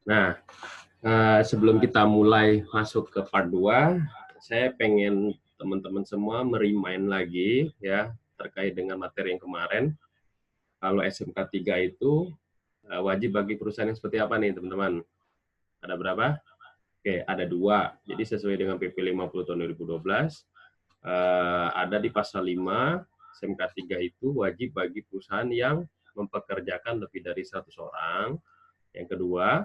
Nah, sebelum kita mulai masuk ke part 2, saya pengen teman-teman semua merimain lagi ya terkait dengan materi yang kemarin. Kalau SMK 3 itu wajib bagi perusahaan yang seperti apa nih teman-teman? Ada berapa? Oke, ada 2. Jadi sesuai dengan PP 50 tahun 2012, ada di pasal 5, SMK 3 itu wajib bagi perusahaan yang mempekerjakan lebih dari 100 orang. Yang kedua,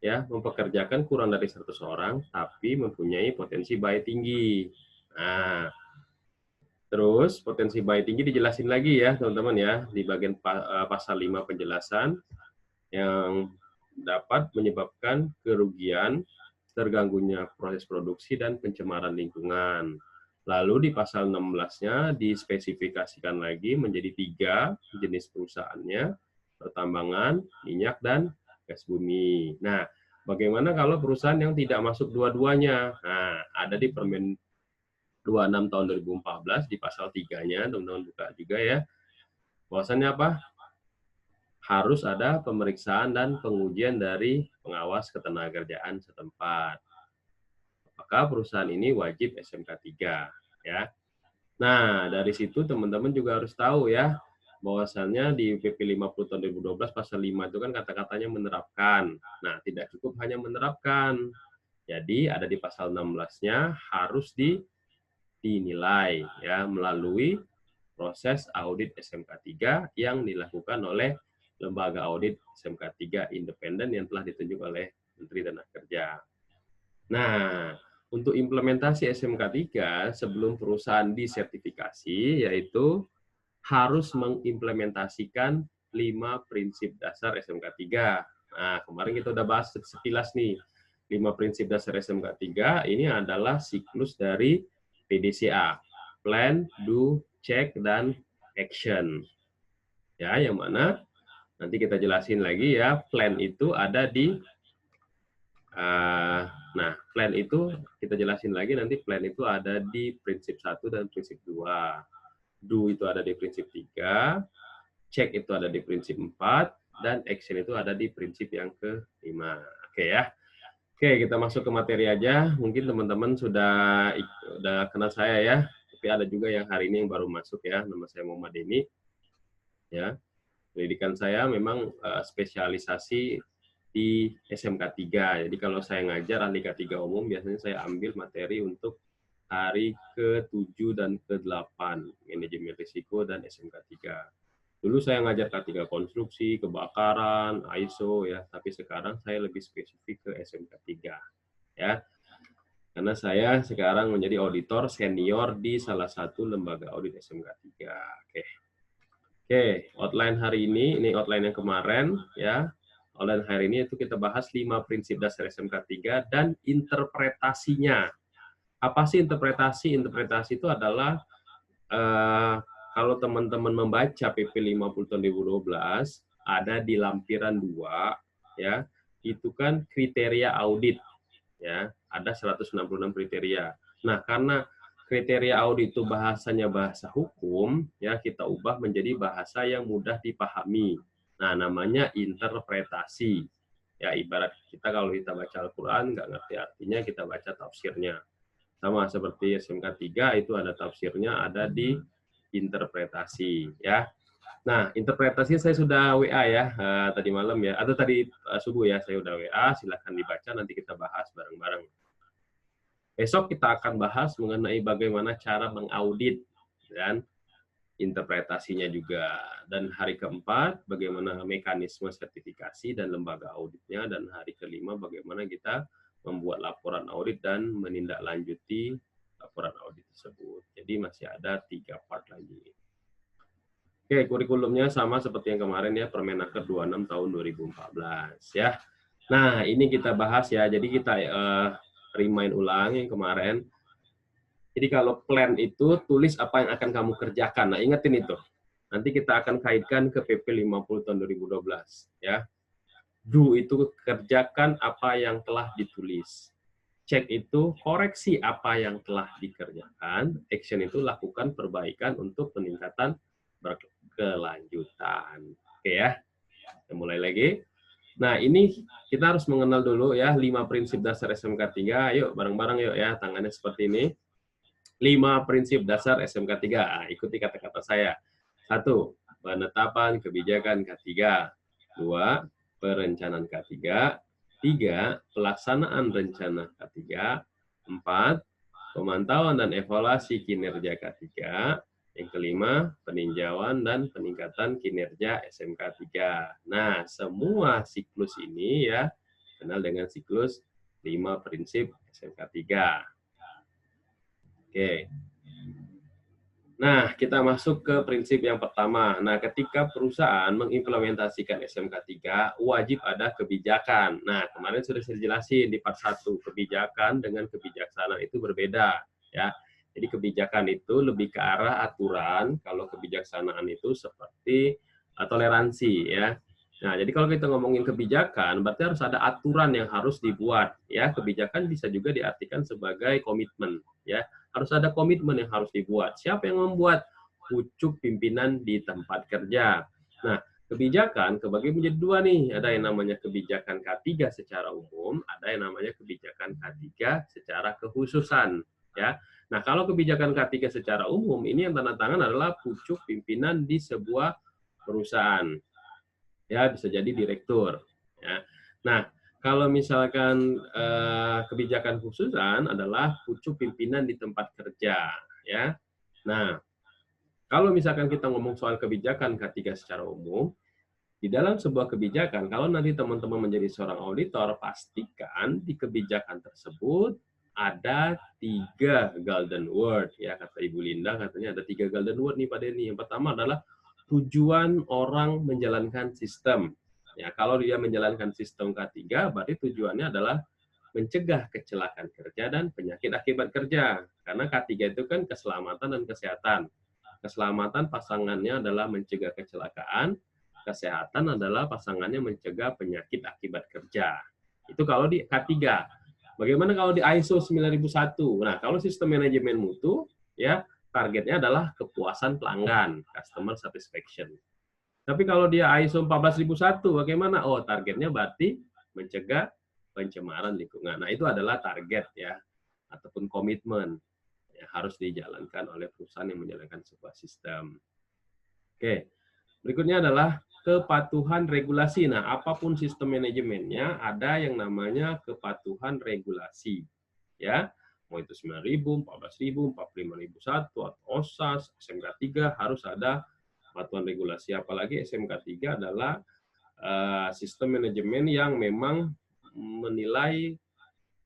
ya mempekerjakan kurang dari 100 orang tapi mempunyai potensi bahaya tinggi. Nah, terus potensi bahaya tinggi dijelasin lagi ya teman-teman ya di bagian pasal 5 penjelasan yang dapat menyebabkan kerugian, terganggunya proses produksi dan pencemaran lingkungan. Lalu di pasal 16-nya dispesifikasikan lagi menjadi 3 jenis perusahaannya, pertambangan, minyak, dan gas bumi. Nah, bagaimana kalau perusahaan yang tidak masuk dua-duanya? Nah, ada di Permen 26 tahun 2014 di pasal 3-nya, teman-teman buka juga ya. Bahwasannya apa? Harus ada pemeriksaan dan pengujian dari pengawas ketenagakerjaan setempat. Maka perusahaan ini wajib SMK 3 ya. Nah, dari situ teman-teman juga harus tahu ya bahwasannya di PP 50 tahun 2012 pasal 5 itu kan kata-katanya menerapkan. Nah, tidak cukup hanya menerapkan. Jadi ada di pasal 16-nya harus dinilai ya melalui proses audit SMK 3 yang dilakukan oleh lembaga audit SMK 3 independen yang telah ditunjuk oleh Menteri Tenaga Kerja. Nah, untuk implementasi SMK 3 sebelum perusahaan disertifikasi, yaitu harus mengimplementasikan 5 prinsip dasar SMK 3. Nah, kemarin kita udah bahas sekilas nih. 5 prinsip dasar SMK 3 ini adalah siklus dari PDCA. Plan, Do, Check, dan Action. Ya, yang mana nanti kita jelasin lagi ya, plan itu ada di nah, plan itu kita jelasin lagi nanti plan itu ada di prinsip 1 dan prinsip 2. Do itu ada di prinsip 3, check itu ada di prinsip 4, dan action itu ada di prinsip yang ke-5. Oke ya. Oke, kita masuk ke materi aja. Mungkin teman-teman sudah kenal saya ya, tapi ada juga yang hari ini yang baru masuk ya. Nama saya Muhammad Denny. Ya. Pendidikan saya memang spesialisasi di SMK 3. Jadi kalau saya ngajar ahli K3 umum, biasanya saya ambil materi untuk hari ke-7 dan ke-8, manajemen risiko dan SMK 3. Dulu saya ngajar K3 konstruksi, kebakaran, ISO ya, tapi sekarang saya lebih spesifik ke SMK 3 ya. Karena saya sekarang menjadi auditor senior di salah satu lembaga audit SMK 3. Oke. Oke, outline hari ini outline yang kemarin ya. Outline hari ini itu kita bahas 5 prinsip dasar SMK 3 dan interpretasinya. Apa sih interpretasi? Interpretasi itu adalah kalau teman-teman membaca PP 50 tahun 2012 ada di lampiran 2 ya. Itu kan kriteria audit ya. Ada 166 kriteria. Nah, karena kriteria audit itu bahasanya bahasa hukum, ya kita ubah menjadi bahasa yang mudah dipahami. Nah, namanya interpretasi. Ya, ibarat kita kalau kita baca Al-Quran, nggak ngerti artinya, kita baca tafsirnya. Sama seperti SMK 3, itu ada tafsirnya, ada di interpretasi. Ya. Nah, interpretasi saya sudah WA ya, tadi malam ya, atau tadi subuh ya, saya udah WA, silahkan dibaca, nanti kita bahas bareng-bareng. Besok kita akan bahas mengenai bagaimana cara mengaudit dan interpretasinya juga. Dan hari keempat, bagaimana mekanisme sertifikasi dan lembaga auditnya. Dan hari kelima, bagaimana kita membuat laporan audit dan menindaklanjuti laporan audit tersebut. Jadi masih ada 3 part lagi. Oke, kurikulumnya sama seperti yang kemarin ya, Permenaker 26 tahun 2014 ya. Nah, ini kita bahas ya. Jadi kita remind ulang yang kemarin. Jadi kalau plan itu tulis apa yang akan kamu kerjakan. Nah, ingetin itu. Nanti kita akan kaitkan ke PP 50 tahun 2012 ya. Do itu kerjakan apa yang telah ditulis. Check itu koreksi apa yang telah dikerjakan. Action itu lakukan perbaikan untuk peningkatan berkelanjutan. Oke ya. Kita mulai lagi. Nah, ini kita harus mengenal dulu ya 5 prinsip dasar SMK 3. Yuk, bareng-bareng yuk ya, tangannya seperti ini. 5 prinsip dasar SMK 3. Nah, ikuti kata-kata saya. 1. Penetapan kebijakan K3. 2. Perencanaan K3. 3. Pelaksanaan rencana K3. 4. Pemantauan dan evaluasi kinerja K3. Yang kelima, peninjauan dan peningkatan kinerja SMK 3. Nah, semua siklus ini ya, kenal dengan siklus 5 prinsip SMK 3. Oke. Nah, kita masuk ke prinsip yang pertama. Nah, ketika perusahaan mengimplementasikan SMK 3, wajib ada kebijakan. Nah, kemarin sudah saya jelasin di part 1, kebijakan dengan kebijaksanaan itu berbeda. Ya. Jadi kebijakan itu lebih ke arah aturan, kalau kebijaksanaan itu seperti toleransi. Ya. Nah, jadi kalau kita ngomongin kebijakan, berarti harus ada aturan yang harus dibuat. Ya, kebijakan bisa juga diartikan sebagai komitmen. Ya, harus ada komitmen yang harus dibuat. Siapa yang membuat? Pucuk pimpinan di tempat kerja. Nah, kebijakan kebagi menjadi dua nih. Ada yang namanya kebijakan K3 secara umum, ada yang namanya kebijakan K3 secara kekhususan. Ya. Nah, kalau kebijakan K3 secara umum, ini yang tanda tangan adalah pucuk pimpinan di sebuah perusahaan. Ya, bisa jadi direktur. Ya. Nah, kalau misalkan kebijakan khususan adalah pucuk pimpinan di tempat kerja, ya. Nah, kalau misalkan kita ngomong soal kebijakan K3 secara umum, di dalam sebuah kebijakan, kalau nanti teman-teman menjadi seorang auditor, pastikan di kebijakan tersebut ada 3 golden word, ya kata Ibu Linda, katanya ada 3 golden word nih Pak Denny. Yang pertama adalah tujuan orang menjalankan sistem. Ya, kalau dia menjalankan sistem K3, berarti tujuannya adalah mencegah kecelakaan kerja dan penyakit akibat kerja. Karena K3 itu kan keselamatan dan kesehatan. Keselamatan pasangannya adalah mencegah kecelakaan, kesehatan adalah pasangannya mencegah penyakit akibat kerja. Itu kalau di K3. Bagaimana kalau di ISO 9001? Nah, kalau sistem manajemen mutu, ya targetnya adalah kepuasan pelanggan, customer satisfaction. Tapi kalau dia ISO 14001, bagaimana? Oh, targetnya berarti mencegah pencemaran lingkungan. Nah, itu adalah target ya, ataupun komitmen yang harus dijalankan oleh perusahaan yang menjalankan sebuah sistem. Oke, berikutnya adalah kepatuhan regulasi. Nah, apapun sistem manajemennya, ada yang namanya kepatuhan regulasi. Ya, mau itu 9.000, 14.000, 45.001, atau OSAS, SMK 3 harus ada kepatuhan regulasi. Apalagi SMK 3 adalah sistem manajemen yang memang menilai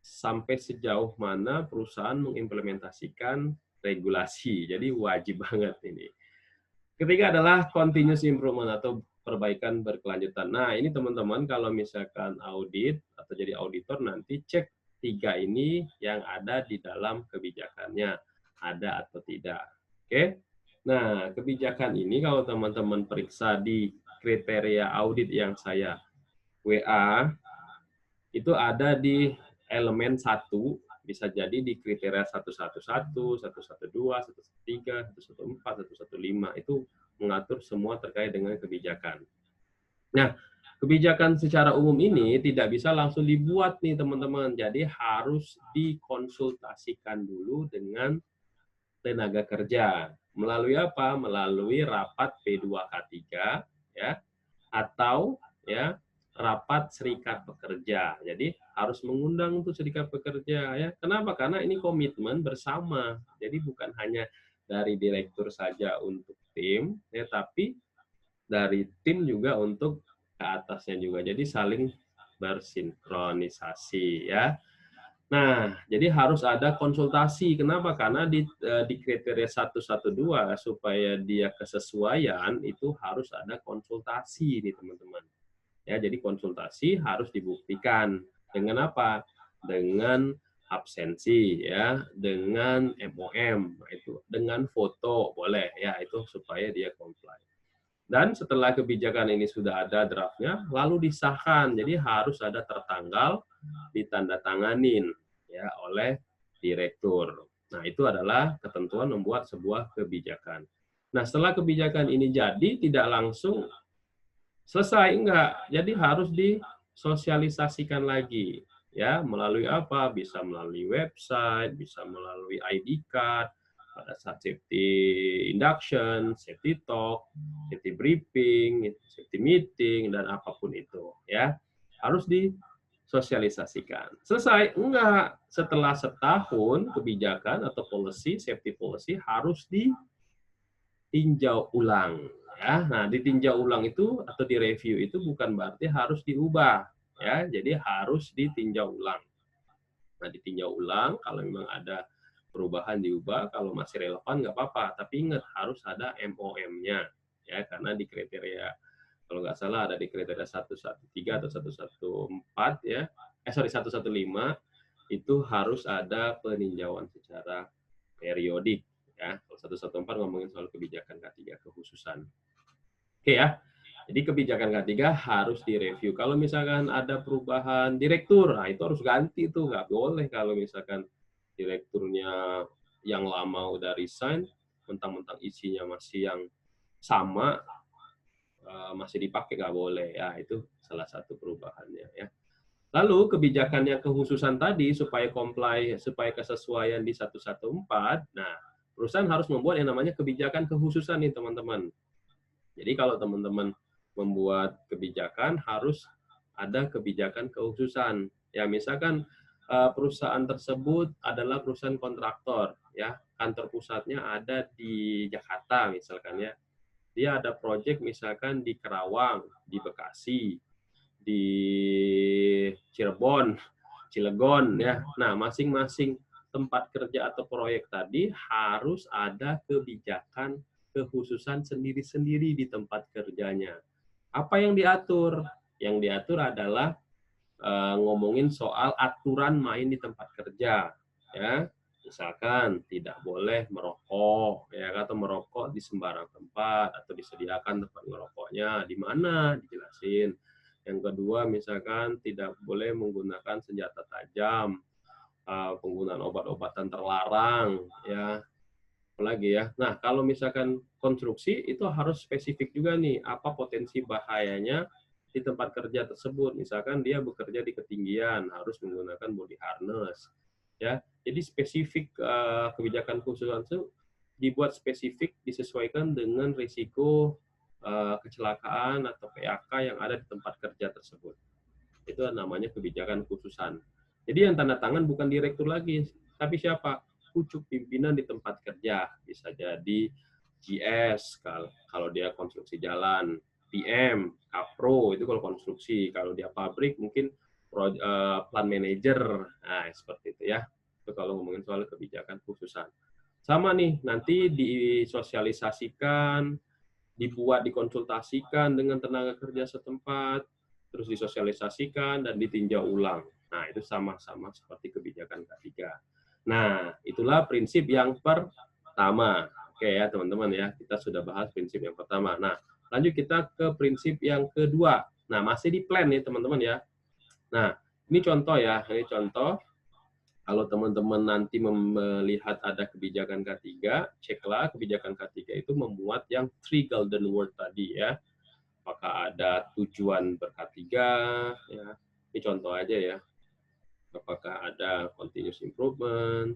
sampai sejauh mana perusahaan mengimplementasikan regulasi. Jadi wajib banget ini. Ketiga adalah continuous improvement atau perbaikan berkelanjutan. Nah, ini teman-teman kalau misalkan audit atau jadi auditor nanti cek 3 ini yang ada di dalam kebijakannya. Ada atau tidak. Oke? Nah, kebijakan ini kalau teman-teman periksa di kriteria audit yang saya WA, itu ada di elemen 1, bisa jadi di kriteria 111, 112, 113, 114, 115, itu mengatur semua terkait dengan kebijakan. Nah, kebijakan secara umum ini tidak bisa langsung dibuat nih teman-teman, jadi harus dikonsultasikan dulu dengan tenaga kerja. Melalui apa? Melalui rapat P2K3 ya, atau ya rapat serikat pekerja. Jadi harus mengundang untuk serikat pekerja ya. Kenapa? Karena ini komitmen bersama. Jadi bukan hanya dari direktur saja untuk tim ya, tapi dari tim juga untuk ke atasnya juga. Jadi saling bersinkronisasi ya. Nah, jadi harus ada konsultasi. Kenapa? Karena di kriteria 112 supaya dia kesesuaian itu harus ada konsultasi nih teman-teman. Ya, jadi konsultasi harus dibuktikan dengan apa? Dengan absensi ya, dengan MOM, itu dengan foto boleh ya, itu supaya dia comply. Dan setelah kebijakan ini sudah ada draftnya, lalu disahkan. Jadi harus ada tertanggal, ditandatanganin ya oleh direktur. Nah, itu adalah ketentuan membuat sebuah kebijakan. Nah, setelah kebijakan ini jadi, tidak langsung selesai, enggak. Jadi harus sosialisasikan lagi, ya, melalui apa? Bisa melalui website, bisa melalui ID card, pada saat safety induction, safety talk, safety briefing, safety meeting, dan apapun itu, ya. Harus disosialisasikan. Selesai? Enggak. Setelah setahun, kebijakan atau policy, safety policy harus ditinjau ulang. Ya, nah ditinjau ulang itu atau direview itu bukan berarti harus diubah, ya. Jadi harus ditinjau ulang. Nah, ditinjau ulang kalau memang ada perubahan diubah, kalau masih relevan nggak apa-apa. Tapi ingat harus ada MOM-nya, ya, karena di kriteria kalau nggak salah ada di kriteria 113 atau 114 ya, 115 itu harus ada peninjauan secara periodik ya. Kalau 114 ngomongin soal kebijakan K3 kekhususan. Oke ya. Jadi kebijakan K3 harus direview. Kalau misalkan ada perubahan direktur, nah itu harus ganti tuh, nggak boleh kalau misalkan direkturnya yang lama udah resign, mentang-mentang isinya masih yang sama, masih dipakai nggak boleh ya, itu salah satu perubahannya ya. Lalu kebijakannya kekhususan tadi supaya comply, supaya kesesuaian di 114, nah perusahaan harus membuat yang namanya kebijakan kekhususan nih teman-teman. Jadi kalau teman-teman membuat kebijakan harus ada kebijakan kekhususan. Ya misalkan perusahaan tersebut adalah perusahaan kontraktor ya, kantor pusatnya ada di Jakarta misalkan ya. Dia ada proyek misalkan di Kerawang, di Bekasi, di Cirebon, Cilegon ya. Nah, masing-masing tempat kerja atau proyek tadi harus ada kebijakan kekhususan sendiri-sendiri di tempat kerjanya. Apa yang diatur? Yang diatur adalah ngomongin soal aturan main di tempat kerja ya. Misalkan tidak boleh merokok, ya, atau merokok di sembarang tempat, atau disediakan tempat merokoknya di mana, dijelasin. Yang kedua, misalkan tidak boleh menggunakan senjata tajam, penggunaan obat-obatan terlarang, ya, apalagi ya. Nah, kalau misalkan konstruksi itu harus spesifik juga nih, apa potensi bahayanya di tempat kerja tersebut. Misalkan dia bekerja di ketinggian, harus menggunakan body harness. Ya, jadi spesifik kebijakan khususan itu dibuat spesifik disesuaikan dengan risiko kecelakaan atau PHK yang ada di tempat kerja tersebut. Itu namanya kebijakan khususan. Jadi yang tanda tangan bukan direktur lagi, tapi siapa? Pucuk pimpinan di tempat kerja. Bisa jadi GS kalau dia konstruksi jalan, PM, Kapro itu kalau konstruksi, kalau dia pabrik mungkin plan manager, nah seperti itu ya. Itu kalau ngomongin soal kebijakan khususan. Sama nih, nanti disosialisasikan, dibuat, dikonsultasikan dengan tenaga kerja setempat, terus disosialisasikan dan ditinjau ulang. Nah, itu sama-sama seperti kebijakan K3. Nah, itulah prinsip yang pertama. Oke ya, teman-teman ya, kita sudah bahas prinsip yang pertama. Nah, lanjut kita ke prinsip yang kedua. Nah, masih di plan nih, teman-teman ya. Nah, ini contoh ya, ini contoh. Kalau teman-teman nanti melihat ada kebijakan K3, ceklah kebijakan K3 itu memuat yang 3 golden word tadi ya. Apakah ada tujuan ber-K3, ya. Ini contoh aja ya. Apakah ada continuous improvement,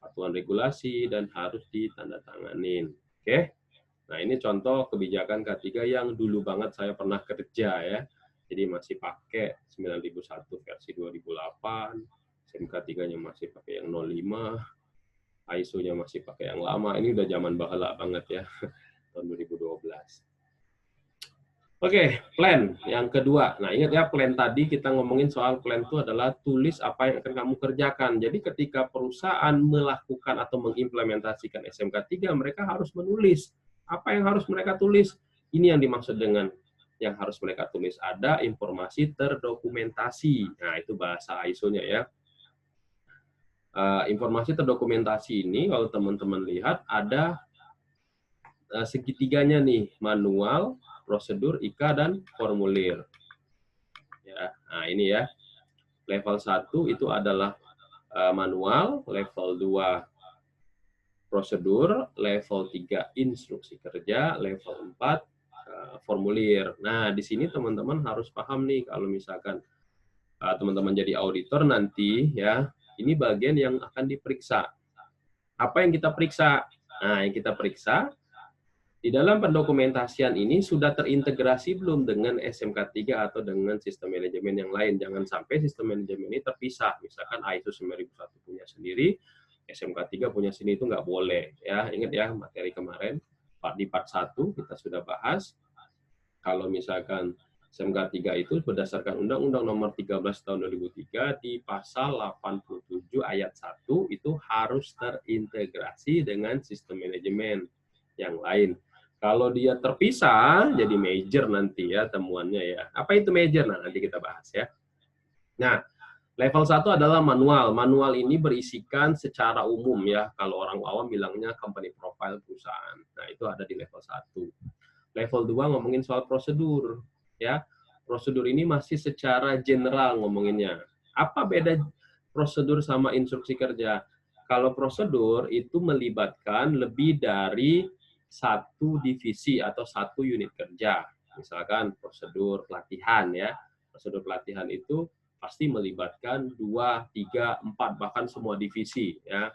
aturan regulasi, dan harus ditandatanganin. Oke? Nah, ini contoh kebijakan K3 yang dulu banget saya pernah kerja ya. Jadi masih pakai 9001 versi 2008, SMK3-nya masih pakai yang 05, ISO-nya masih pakai yang lama. Ini udah zaman bahala banget ya, tahun 2012. Oke, plan yang kedua. Nah, ingat ya, plan tadi kita ngomongin soal plan itu adalah tulis apa yang akan kamu kerjakan. Jadi ketika perusahaan melakukan atau mengimplementasikan SMK3, mereka harus menulis. Apa yang harus mereka tulis? Ini yang dimaksud dengan yang harus mereka tulis. Ada informasi terdokumentasi. Nah, itu bahasa ISO-nya ya. Informasi terdokumentasi ini, kalau teman-teman lihat, ada segitiganya nih, manual, prosedur, IKA, dan formulir. Ya, nah ini ya. Level 1 itu adalah manual, level 2 prosedur, level 3 instruksi kerja, level 4 formulir. Nah, di sini teman-teman harus paham nih kalau misalkan teman-teman jadi auditor nanti ya, ini bagian yang akan diperiksa. Apa yang kita periksa? Nah, yang kita periksa di dalam pendokumentasian ini sudah terintegrasi belum dengan SMK3 atau dengan sistem manajemen yang lain. Jangan sampai sistem manajemen ini terpisah. Misalkan ISO 9001 punya sendiri, SMK3 punya sini, itu nggak boleh. Ya, ingat ya materi kemarin di part 1 kita sudah bahas. Kalau misalkan SMK3 itu berdasarkan Undang-Undang Nomor 13 Tahun 2003 di pasal 87 ayat 1 itu harus terintegrasi dengan sistem manajemen yang lain. Kalau dia terpisah, jadi major nanti ya temuannya ya. Apa itu major? Nah, nanti kita bahas ya. Nah, level 1 adalah manual. Manual ini berisikan secara umum ya. Kalau orang awam bilangnya company profile perusahaan. Nah, itu ada di level 1. Level 2 ngomongin soal prosedur ya. Prosedur ini masih secara general ngomonginnya. Apa beda prosedur sama instruksi kerja? Kalau prosedur itu melibatkan lebih dari satu divisi atau satu unit kerja. Misalkan prosedur pelatihan ya. Prosedur pelatihan itu pasti melibatkan 2, 3, 4, bahkan semua divisi ya.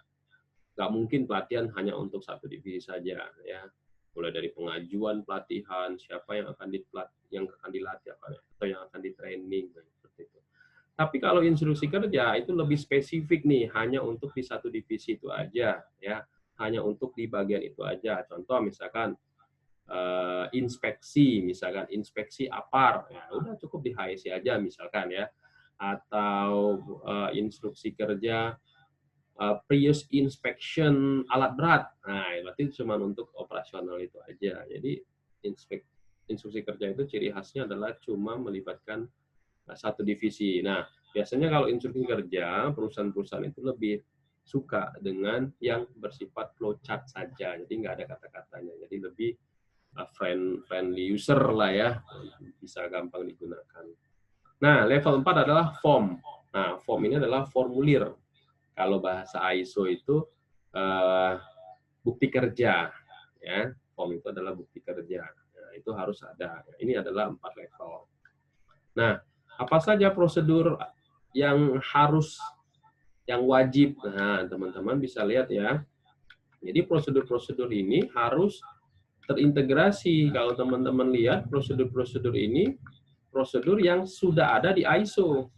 Nggak mungkin pelatihan hanya untuk satu divisi saja ya. Mulai dari pengajuan pelatihan, siapa yang akan dilatih atau yang akan di training seperti itu. Tapi kalau instruksi kerja itu lebih spesifik nih, hanya untuk di satu divisi itu aja ya. Hanya untuk di bagian itu aja. Contoh misalkan inspeksi, misalkan inspeksi APAR, ya udah cukup di HSI aja misalkan ya. Atau instruksi kerja previous inspection alat berat. Nah, berarti cuma untuk operasional itu aja. Jadi instruksi kerja itu ciri khasnya adalah cuma melibatkan satu divisi. Nah, biasanya kalau instruksi kerja, perusahaan-perusahaan itu lebih suka dengan yang bersifat flowchart saja, jadi nggak ada kata-katanya, jadi lebih friendly user lah ya, bisa gampang digunakan. Nah, level 4 adalah form. Nah, form ini adalah formulir. Kalau bahasa ISO itu bukti kerja, ya. Form itu adalah bukti kerja. Nah, itu harus ada. Ini adalah 4 level. Nah, apa saja prosedur yang harus, yang wajib? Nah, teman-teman bisa lihat ya. Jadi prosedur-prosedur ini harus terintegrasi. Kalau teman-teman lihat prosedur-prosedur ini, prosedur yang sudah ada di ISO.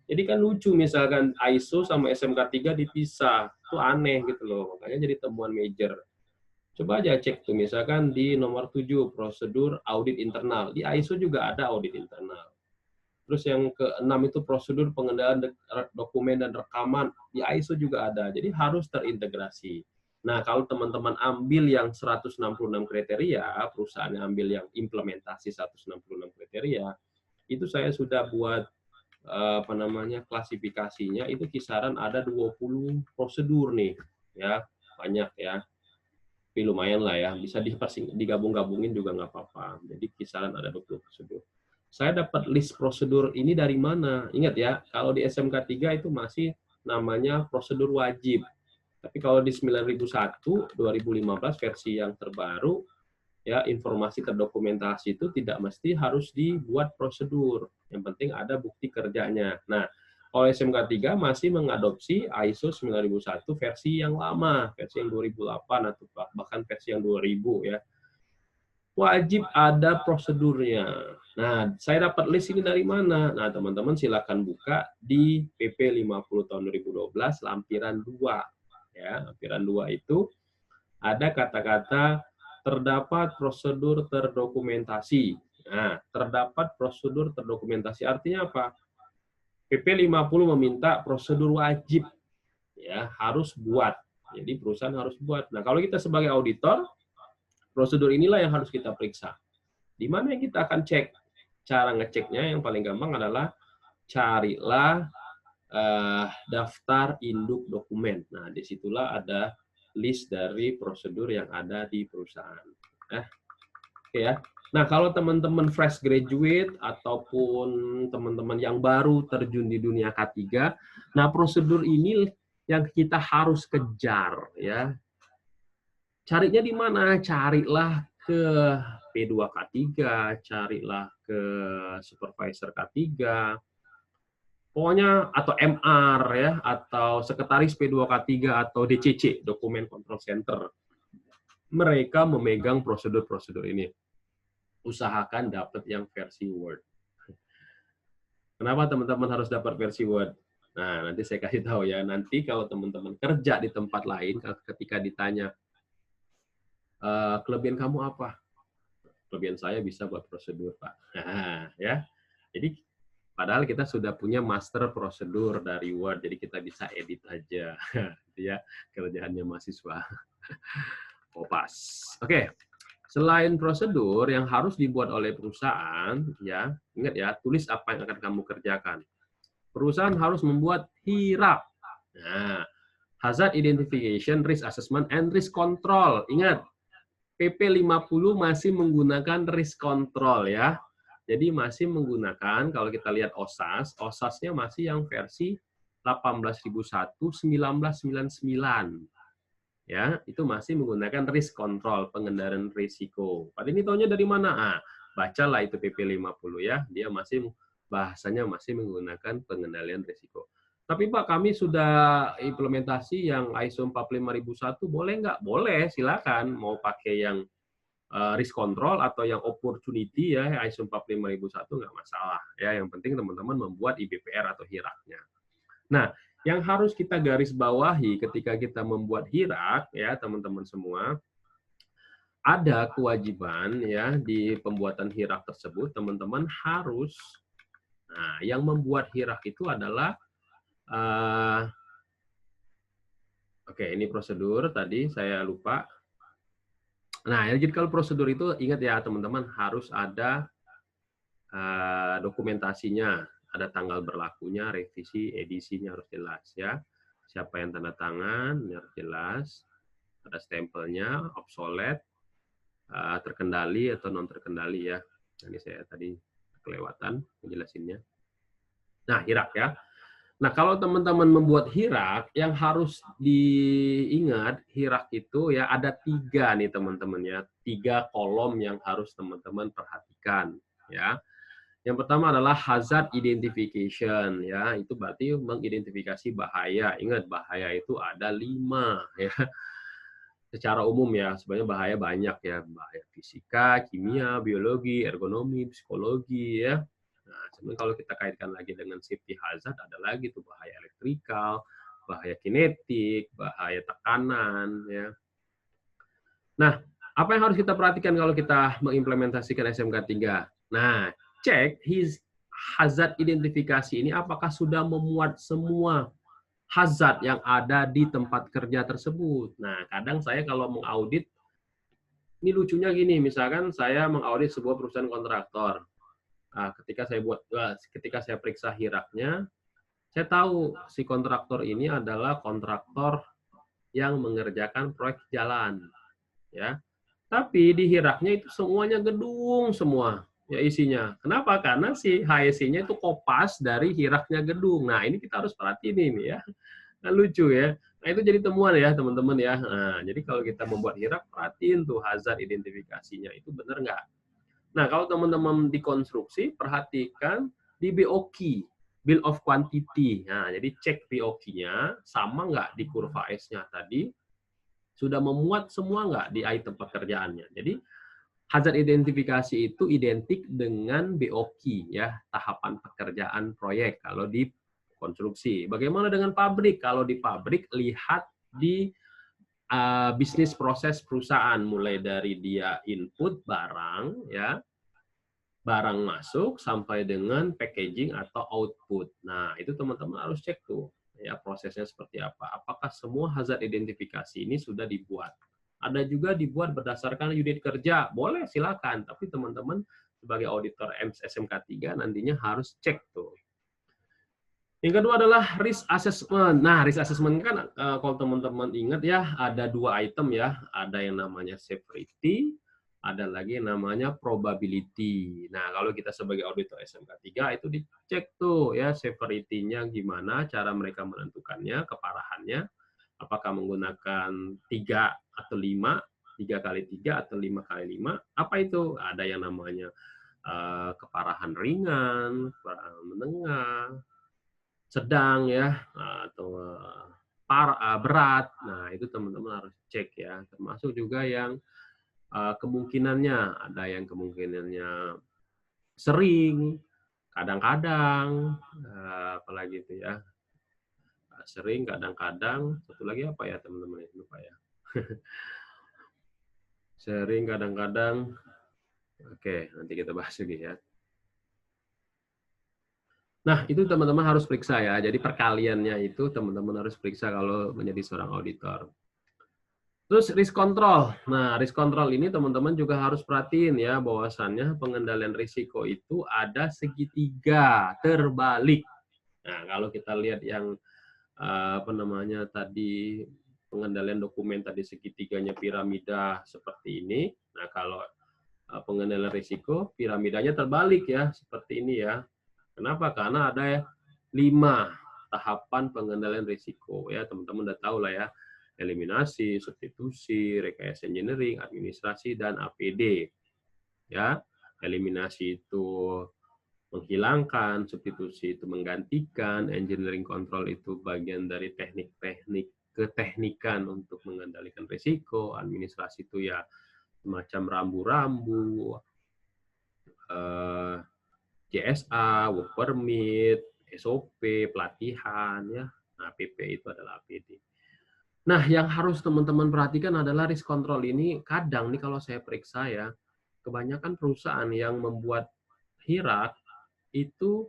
Jadi kan lucu misalkan ISO sama SMK3 dipisah. Itu aneh gitu loh. Makanya jadi temuan major. Coba aja cek tuh misalkan di nomor 7 prosedur audit internal. Di ISO juga ada audit internal. Terus yang ke-6 itu prosedur pengendalian dokumen dan rekaman. Di ISO juga ada. Jadi harus terintegrasi. Nah, kalau teman-teman ambil yang 166 kriteria, perusahaannya ambil yang implementasi 166 kriteria, itu saya sudah buat klasifikasinya, itu kisaran ada 20 prosedur nih. Ya, banyak ya. Tapi lumayan lah ya, bisa digabung-gabungin juga nggak apa-apa. Jadi kisaran ada 20 prosedur. Saya dapat list prosedur ini dari mana? Ingat ya, kalau di SMK3 itu masih namanya prosedur wajib. Tapi kalau di 9001 2015 versi yang terbaru, ya informasi terdokumentasi itu tidak mesti harus dibuat prosedur. Yang penting ada bukti kerjanya. Nah, kalau SMK3 masih mengadopsi ISO 9001 versi yang lama, versi yang 2008 atau bahkan versi yang 2000 ya. Wajib ada prosedurnya. Nah, saya dapat list ini dari mana? Nah, teman-teman silakan buka di PP 50 tahun 2012 lampiran 2. Ya, lampiran 2 itu ada kata-kata terdapat prosedur terdokumentasi. Nah, terdapat prosedur terdokumentasi artinya apa? PP 50 meminta prosedur wajib. Ya, harus buat. Jadi perusahaan harus buat. Nah, kalau kita sebagai auditor, prosedur inilah yang harus kita periksa. Di mana yang kita akan cek? Cara ngeceknya yang paling gampang adalah carilah daftar induk dokumen. Nah, disitulah ada list dari prosedur yang ada di perusahaan. Oke ya. Nah, kalau teman-teman fresh graduate ataupun teman-teman yang baru terjun di dunia K3, nah prosedur ini yang kita harus kejar ya. Carinya di mana? Carilah ke P2K3, carilah ke supervisor K3, pokoknya atau MR ya, atau sekretaris P2K3 atau DCC, Document Control Center. Mereka memegang prosedur-prosedur ini. Usahakan dapat yang versi Word. Kenapa teman-teman harus dapat versi Word? Nah, nanti saya kasih tahu ya. Nanti kalau teman-teman kerja di tempat lain, ketika ditanya, kelebihan kamu apa? Kelebihan saya bisa buat prosedur, Pak. Nah, ya. Jadi, padahal kita sudah punya master prosedur dari Word, jadi kita bisa edit aja. Itu ya, kerjaannya mahasiswa. Pas. Oke. Selain prosedur yang harus dibuat oleh perusahaan, ya, ingat ya, tulis apa yang akan kamu kerjakan. Perusahaan harus membuat HIRAK. Nah, Hazard Identification, Risk Assessment, and Risk Control. Ingat, PP 50 masih menggunakan risk control ya. Jadi masih menggunakan, kalau kita lihat OSAS, OSAS-nya masih yang versi 18.001/1999. Ya, itu masih menggunakan risk control, pengendalian risiko. Pak ini tahunya dari mana? Ah, bacalah itu PP 50 ya. Dia masih bahasanya masih menggunakan pengendalian risiko. Tapi Pak, kami sudah implementasi yang ISO 45001, boleh nggak? Boleh, silakan. Mau pakai yang risk control atau yang opportunity ya, ISO 45001 nggak masalah. Ya, yang penting teman-teman membuat IBPR atau HIRAK-nya. Nah, yang harus kita garis bawahi ketika kita membuat HIRAK ya teman-teman semua, ada kewajiban ya di pembuatan HIRAK tersebut teman-teman harus, nah yang membuat HIRAK itu adalah oke, ini prosedur tadi saya lupa. Nah, jadi kalau prosedur itu ingat ya teman-teman harus ada dokumentasinya. Ada tanggal berlakunya, revisi, edisinya harus jelas ya. Siapa yang tanda tangan, harus jelas. Ada stempelnya, obsolete, terkendali atau non terkendali ya. Ini saya tadi kelewatan menjelasinnya. Nah, HIRAK ya. Nah, kalau teman-teman membuat HIRAK, yang harus diingat, HIRAK itu ya ada 3 nih teman-teman ya. 3 kolom yang harus teman-teman perhatikan ya. Yang pertama adalah hazard identification ya, itu berarti mengidentifikasi bahaya. Ingat bahaya itu ada 5 ya. Secara umum ya, sebenarnya bahaya banyak ya, bahaya fisika, kimia, biologi, ergonomi, psikologi ya. Nah, sebenarnya kalau kita kaitkan lagi dengan safety hazard ada lagi tuh bahaya elektrikal, bahaya kinetik, bahaya tekanan ya. Nah, apa yang harus kita perhatikan kalau kita mengimplementasikan SMK 3? Nah, cek hazard identifikasi ini apakah sudah memuat semua hazard yang ada di tempat kerja tersebut. Nah, kadang saya kalau mengaudit, ini lucunya gini, misalkan saya mengaudit sebuah perusahaan kontraktor. Nah, ketika saya periksa HIRAK-nya, saya tahu si kontraktor ini adalah kontraktor yang mengerjakan proyek jalan, ya. Tapi di HIRAK-nya itu semuanya gedung semua ya isinya. Kenapa? Karena si HSI-nya itu kopas dari HIRAK-nya gedung. Nah, ini kita harus perhatiin ini ya. Nah, lucu ya. Nah, itu jadi temuan ya, teman-teman ya. Nah, jadi kalau kita membuat HIRAK, perhatiin tuh hazard identifikasinya itu benar nggak. Nah, kalau teman-teman di konstruksi, perhatikan di BOQ, Bill of Quantity. Nah, jadi cek BOQ-nya sama nggak di kurva S-nya tadi, sudah memuat semua nggak di item pekerjaannya. Jadi, hazard identifikasi itu identik dengan BOQ, ya, tahapan pekerjaan proyek kalau di konstruksi. Bagaimana dengan pabrik? Kalau di pabrik, lihat di bisnis proses perusahaan, mulai dari dia input barang, ya, barang masuk sampai dengan packaging atau output. Nah, itu teman-teman harus cek tuh ya prosesnya seperti apa. Apakah semua hazard identifikasi ini sudah dibuat? Ada juga dibuat berdasarkan unit kerja. Boleh silakan, tapi teman-teman sebagai auditor SMK 3 nantinya harus cek tuh. Yang kedua adalah risk assessment. Nah, risk assessment kan kalau teman-teman ingat ya, ada 2 item ya. Ada yang namanya severity, ada lagi yang namanya probability. Nah, kalau kita sebagai auditor SMK 3 itu dicek tuh ya severity-nya gimana, cara mereka menentukannya, keparahannya, apakah menggunakan 3 atau 5 3x3 atau 5x5. Apa itu? Ada yang namanya keparahan ringan, keparahan menengah, sedang ya, atau berat. Nah, itu teman-teman harus cek ya. Termasuk juga yang kemungkinannya, ada yang kemungkinannya sering, kadang-kadang, apalagi itu ya, sering, kadang-kadang, satu lagi apa ya teman-teman, lupa ya. Sering, kadang-kadang, oke, nanti kita bahas lagi ya. Nah, itu teman-teman harus periksa ya. Jadi perkaliannya itu teman-teman harus periksa kalau menjadi seorang auditor. Terus risk control. Nah, risk control ini teman-teman juga harus perhatiin ya, bahwasannya pengendalian risiko itu ada segitiga terbalik. Nah, kalau kita lihat yang apa namanya tadi, pengendalian dokumen tadi segitiganya piramida seperti ini. Nah, kalau pengendalian risiko piramidanya terbalik ya, seperti ini ya. Kenapa? Karena ada 5 tahapan pengendalian risiko ya, teman-teman udah tahu lah ya. Eliminasi, substitusi, rekayasa engineering, administrasi, dan APD. Ya, eliminasi itu menghilangkan, substitusi itu menggantikan, engineering control itu bagian dari teknik-teknik keteknikan untuk mengendalikan risiko, administrasi itu ya semacam rambu-rambu, CSA, work permit, SOP, pelatihan ya. Nah, PP itu adalah APD. Nah, yang harus teman-teman perhatikan adalah risk control ini. Kadang nih kalau saya periksa ya, kebanyakan perusahaan yang membuat HIRAK itu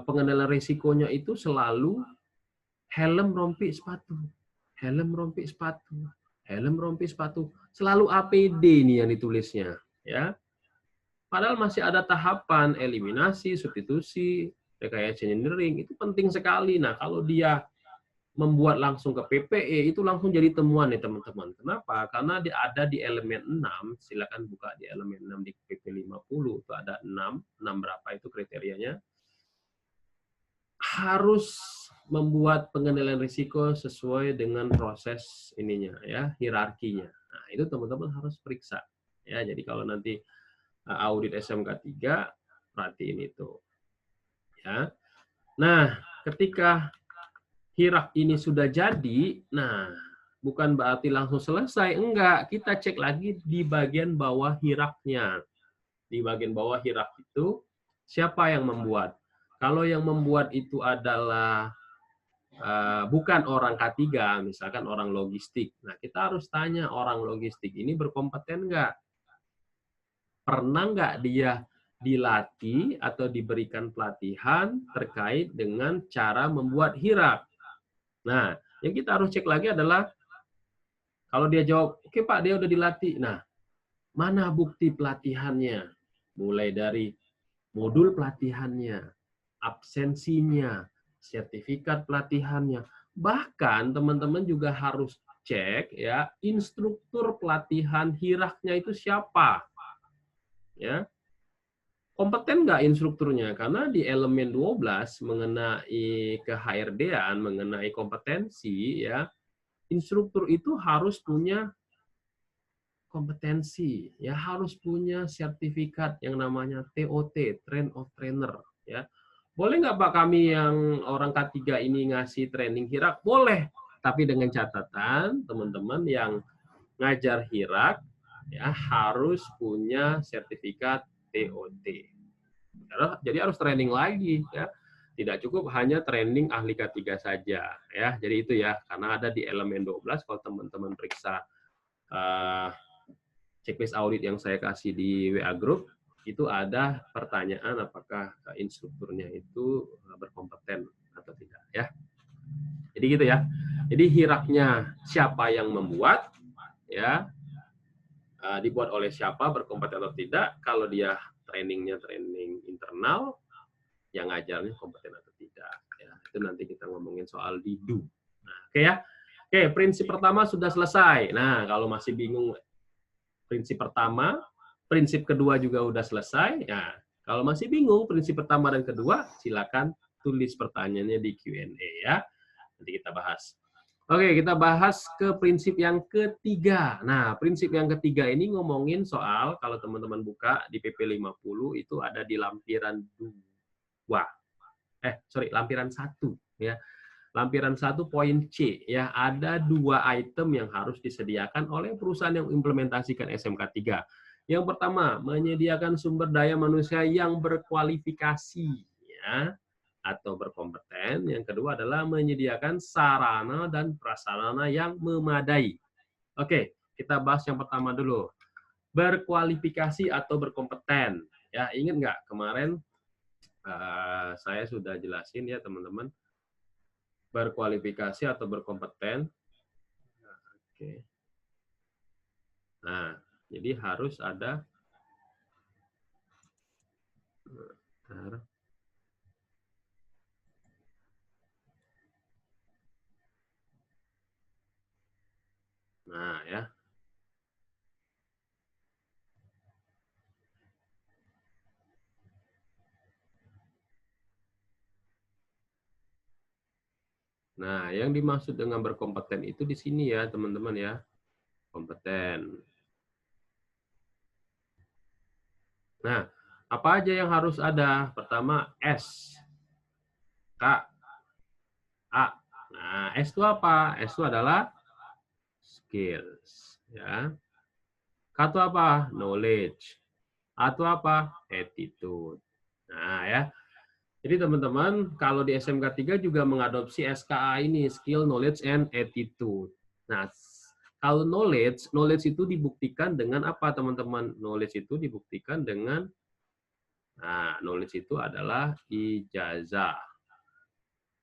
pengendalian risikonya itu selalu helm, rompi, sepatu. Helm, rompi, sepatu. Helm, rompi, sepatu. Selalu APD nih yang ditulisnya. Ya. Padahal masih ada tahapan eliminasi, substitusi, rekayasa engineering. Itu penting sekali. Nah, kalau dia membuat langsung ke PPE, itu langsung jadi temuan nih teman-teman. Kenapa? Karena dia ada di elemen 6, silakan buka di elemen 6 di PP 50, itu ada 6 berapa itu kriterianya. Harus membuat pengendalian risiko sesuai dengan proses ininya ya, hierarkinya. Nah, itu teman-teman harus periksa. Ya, jadi kalau nanti audit SMK 3, perhatiin itu. Ya. Nah, ketika HIRAK ini sudah jadi, nah bukan berarti langsung selesai, enggak. Kita cek lagi di bagian bawah HIRAK-nya. Di bagian bawah HIRAK itu, siapa yang membuat? Kalau yang membuat itu adalah bukan orang K3, misalkan orang logistik. Nah, kita harus tanya orang logistik ini berkompeten enggak? Pernah enggak dia dilatih atau diberikan pelatihan terkait dengan cara membuat HIRAK? Nah, yang kita harus cek lagi adalah kalau dia jawab, oke Pak, dia udah dilatih. Nah, mana bukti pelatihannya? Mulai dari modul pelatihannya, absensinya, sertifikat pelatihannya. Bahkan teman-teman juga harus cek ya, instruktur pelatihan HIRAK-nya itu siapa. Ya. Kompeten nggak instrukturnya? Karena di elemen 12 mengenai ke-HRD-an, mengenai kompetensi, ya, instruktur itu harus punya kompetensi, ya, harus punya sertifikat yang namanya TOT, Train of Trainer. Ya. Boleh nggak Pak kami yang orang K3 ini ngasih training HIRAK? Boleh, tapi dengan catatan teman-teman yang ngajar HIRAK ya harus punya sertifikat TOT. Jadi harus training lagi ya. Tidak cukup hanya training ahli K3 saja ya. Jadi itu ya, karena ada di elemen 12 kalau teman-teman periksa checklist audit yang saya kasih di WA group, itu ada pertanyaan apakah instrukturnya itu berkompeten atau tidak ya. Jadi gitu ya. Jadi HIRAK-nya siapa yang membuat ya, dibuat oleh siapa, berkompeten atau tidak. Kalau dia trainingnya training internal, yang ngajarnya kompeten atau tidak. Ya, itu nanti kita ngomongin soal didu. Nah, oke ya. Oke, prinsip pertama sudah selesai. Nah, kalau masih bingung prinsip pertama, prinsip kedua juga udah selesai. Nah, kalau masih bingung prinsip pertama dan kedua, silakan tulis pertanyaannya di Q&A ya. Nanti kita bahas. Oke, kita bahas ke prinsip yang ketiga. Nah, prinsip yang ketiga ini ngomongin soal kalau teman-teman buka di PP 50 itu ada di lampiran 2. Lampiran 1 ya. Lampiran 1 poin C ya, ada 2 item yang harus disediakan oleh perusahaan yang implementasikan SMK 3. Yang pertama, menyediakan sumber daya manusia yang berkualifikasi ya atau berkompeten. Yang kedua adalah menyediakan sarana dan prasarana yang memadai. Oke, kita bahas yang pertama dulu. Berkualifikasi atau berkompeten. Ya, ingat nggak kemarin saya sudah jelasin ya teman-teman, berkualifikasi atau berkompeten. Oke. Nah, jadi harus ada nah ya. Nah, yang dimaksud dengan berkompeten itu di sini ya, teman-teman ya. Kompeten. Nah, apa aja yang harus ada? Pertama, S, K, A. Nah, S itu apa? S itu adalah skills. Ya. K itu apa? Knowledge. A itu apa? Attitude. Nah, ya. Jadi teman-teman, kalau di SMK 3 juga mengadopsi SKA ini, Skill, Knowledge, and Attitude. Nah, kalau knowledge itu dibuktikan dengan apa teman-teman? Knowledge itu dibuktikan dengan, nah, knowledge itu adalah ijazah.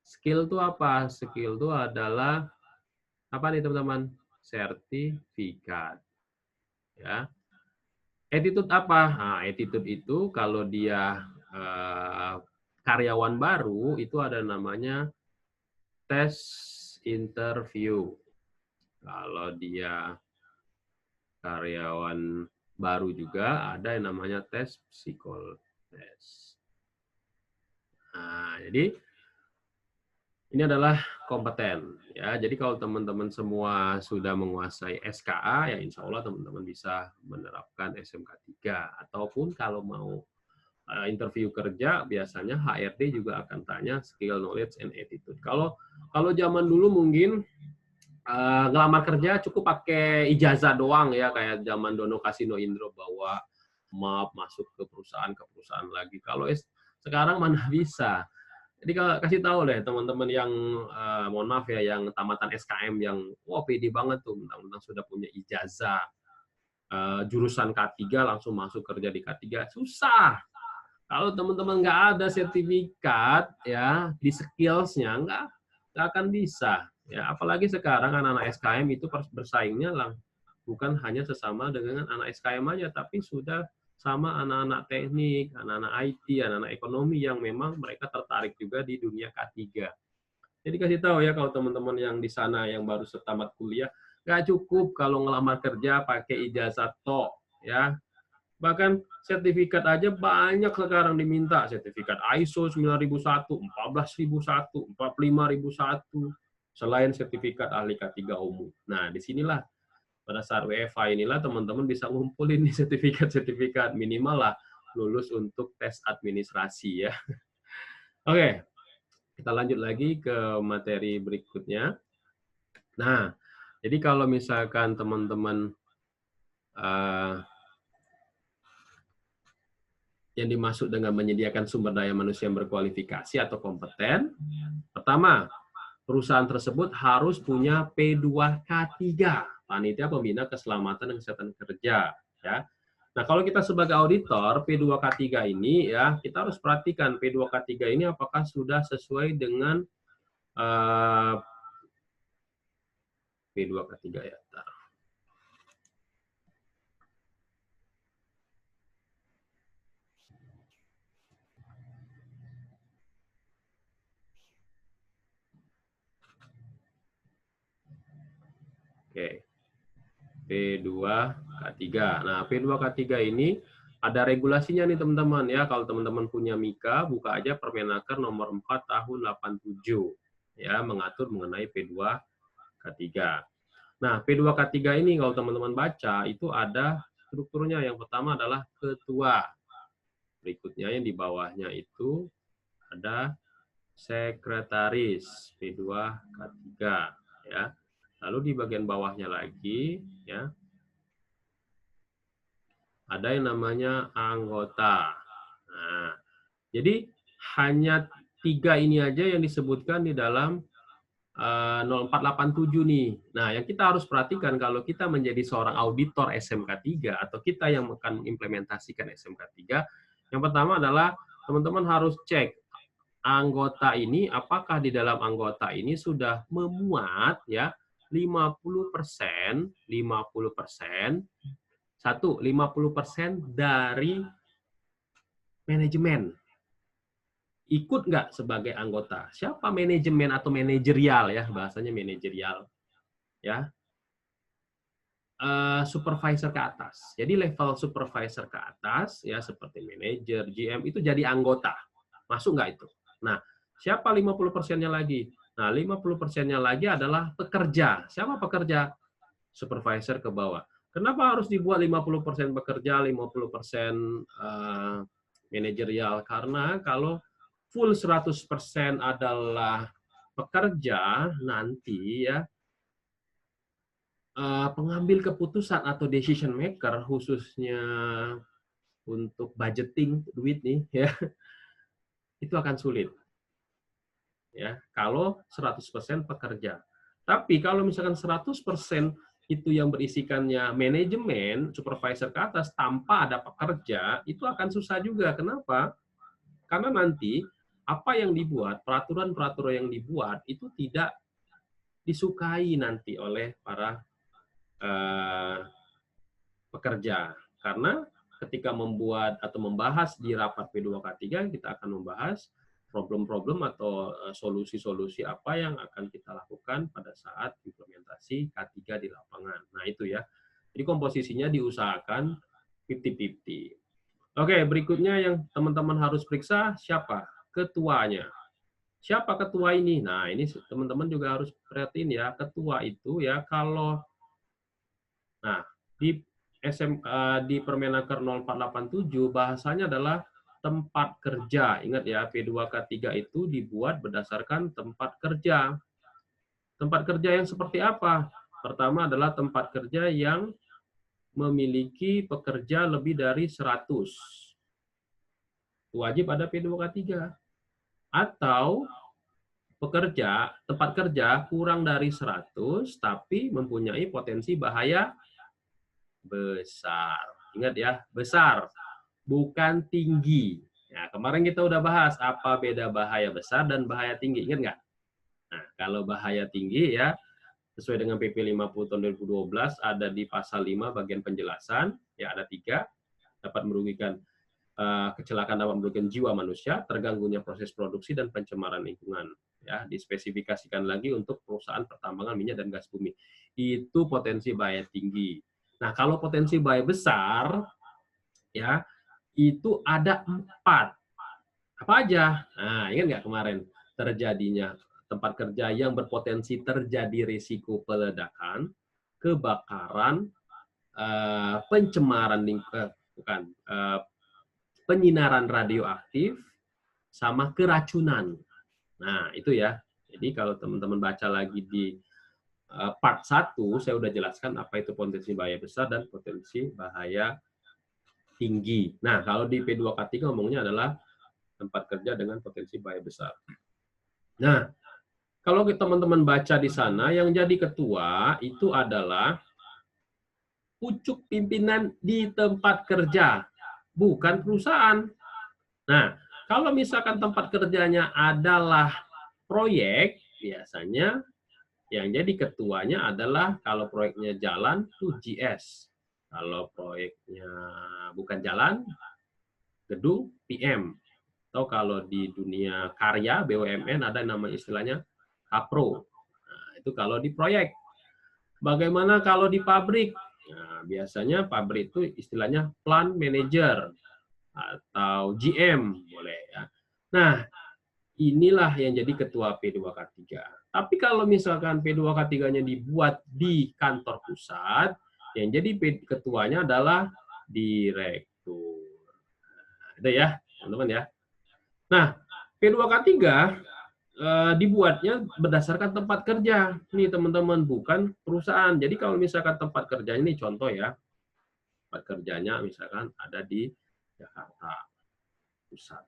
Skill itu apa? Skill itu adalah apa nih teman-teman? Sertifikat. Ya. Attitude apa? Nah, attitude itu kalau dia karyawan baru itu ada namanya tes interview. Kalau dia karyawan baru juga ada yang namanya tes psikotes. Nah, jadi ini adalah kompeten ya. Jadi kalau teman-teman semua sudah menguasai SKA ya insya Allah teman-teman bisa menerapkan SMK 3 ataupun kalau mau interview kerja biasanya HRD juga akan tanya skill, knowledge, and attitude. Kalau zaman dulu mungkin ngelamar kerja cukup pakai ijazah doang ya kayak zaman Dono Kasino Indro bawa map masuk ke perusahaan lagi. Kalau sekarang mana bisa. Jadi kalau kasih tahu deh teman-teman yang mohon maaf ya yang tamatan SKM yang wah pede banget tuh mentang-mentang sudah punya ijazah jurusan K3 langsung masuk kerja di K3 susah. Kalau teman-teman nggak ada sertifikat ya di skills-nya nggak akan bisa. Ya, apalagi sekarang anak-anak SKM itu bersaingnya lah bukan hanya sesama dengan anak SKM aja, tapi sudah sama anak-anak teknik, anak-anak IT, anak-anak ekonomi yang memang mereka tertarik juga di dunia K3. Jadi kasih tahu ya kalau teman-teman yang di sana yang baru tamat kuliah, nggak cukup kalau ngelamar kerja pakai ijazah tok ya. Bahkan sertifikat aja banyak sekarang diminta. Sertifikat ISO 9001, 14001, 45001, selain sertifikat ahli K3 umum. Nah, disinilah pada saat WFH inilah teman-teman bisa ngumpulin nih sertifikat-sertifikat minimal lah lulus untuk tes administrasi ya. Oke, kita lanjut lagi ke materi berikutnya. Nah, jadi kalau misalkan teman-teman yang dimaksud dengan menyediakan sumber daya manusia yang berkualifikasi atau kompeten, pertama, perusahaan tersebut harus punya P2K3, Panitia Pembina Keselamatan dan Kesehatan Kerja. Ya. Nah, kalau kita sebagai auditor, P2K3 ini, ya kita harus perhatikan P2K3 ini apakah sudah sesuai dengan P2K3 ya. Oke. P2K3. Nah, P2K3 ini ada regulasinya nih teman-teman ya. Kalau teman-teman punya Mika, buka aja Permenaker nomor 4 tahun 87 ya, mengatur mengenai P2K3. K3. Nah, P2K3 ini kalau teman-teman baca, itu ada strukturnya. Yang pertama adalah ketua. Berikutnya yang di bawahnya itu ada sekretaris P2K3. Ya. Lalu di bagian bawahnya lagi, ya, ada yang namanya anggota. Nah, jadi hanya 3 ini aja yang disebutkan di dalam 0487 nih. Nah, yang kita harus perhatikan kalau kita menjadi seorang auditor SMK 3 atau kita yang akan mengimplementasikan SMK 3, yang pertama adalah teman-teman harus cek anggota ini, apakah di dalam anggota ini sudah memuat ya 50%, 50% dari manajemen. Ikut nggak sebagai anggota? Siapa manajemen atau manajerial ya, bahasanya manajerial ya, supervisor ke atas. Jadi level supervisor ke atas ya, seperti manajer, GM itu jadi anggota. Masuk nggak itu? Nah, siapa 50%-nya lagi? Nah, 50%-nya lagi adalah pekerja. Siapa pekerja? Supervisor ke bawah. Kenapa harus dibuat 50% pekerja, 50% manajerial? Karena kalau full 100% adalah pekerja, nanti ya pengambil keputusan atau decision maker, khususnya untuk budgeting duit nih ya, itu akan sulit. Ya, kalau 100% pekerja. Tapi kalau misalkan 100% itu yang berisikannya manajemen, supervisor ke atas tanpa ada pekerja, itu akan susah juga. Kenapa? Karena nanti apa yang dibuat, peraturan-peraturan yang dibuat itu tidak disukai nanti oleh para pekerja. Karena ketika membuat atau membahas di rapat P2K3, kita akan membahas problem-problem atau solusi-solusi apa yang akan kita lakukan pada saat implementasi K3 di lapangan. Nah, itu ya. Jadi komposisinya diusahakan 50-50. Oke, berikutnya yang teman-teman harus periksa siapa? Ketuanya. Siapa ketua ini? Nah, ini teman-teman juga harus perhatiin ya, ketua itu ya kalau di di Permenaker 0487 bahasanya adalah tempat kerja. Ingat ya, P2K3 itu dibuat berdasarkan tempat kerja. Tempat kerja yang seperti apa? Pertama adalah tempat kerja yang memiliki pekerja lebih dari 100. Wajib ada P2K3. Atau tempat kerja kurang dari 100 tapi mempunyai potensi bahaya besar. Ingat ya, besar, bukan tinggi. Nah, kemarin kita udah bahas apa beda bahaya besar dan bahaya tinggi. Ingat nggak? Nah, kalau bahaya tinggi ya, sesuai dengan PP 50 tahun 2012, ada di pasal 5 bagian penjelasan, ya ada 3, dapat merugikan kecelakaan dapat merugikan jiwa manusia, terganggunya proses produksi dan pencemaran lingkungan. Ya, dispesifikasikan lagi untuk perusahaan pertambangan minyak dan gas bumi. Itu potensi bahaya tinggi. Nah, kalau potensi bahaya besar, ya itu ada 4. Apa aja? Nah, ingat nggak kemarin terjadinya tempat kerja yang berpotensi terjadi risiko peledakan, kebakaran, pencemaran penyinaran radioaktif, sama keracunan. Nah, itu ya. Jadi kalau teman-teman baca lagi di part 1, saya udah jelaskan apa itu potensi bahaya besar dan potensi bahaya tinggi. Nah, kalau di P2K3 ngomongnya adalah tempat kerja dengan potensi bahaya besar. Nah, kalau teman-teman baca di sana, yang jadi ketua itu adalah pucuk pimpinan di tempat kerja, bukan perusahaan. Nah, kalau misalkan tempat kerjanya adalah proyek, biasanya yang jadi ketuanya adalah kalau proyeknya jalan tuh GS. Kalau proyeknya bukan jalan, gedung PM. Atau kalau di dunia karya BUMN ada nama istilahnya Kapro. Nah, itu kalau di proyek. Bagaimana kalau di pabrik? Nah, biasanya pabrik itu istilahnya plant manager atau GM boleh ya. Nah, inilah yang jadi ketua P2K3. Tapi kalau misalkan P2K3-nya dibuat di kantor pusat, yang jadi ketuanya adalah direktur. Nah, itu ya, teman-teman ya. Nah, P2K3 dibuatnya berdasarkan tempat kerja. Nih teman-teman, bukan perusahaan. Jadi kalau misalkan tempat kerjanya, ini contoh ya, tempat kerjanya misalkan ada di Jakarta Pusat.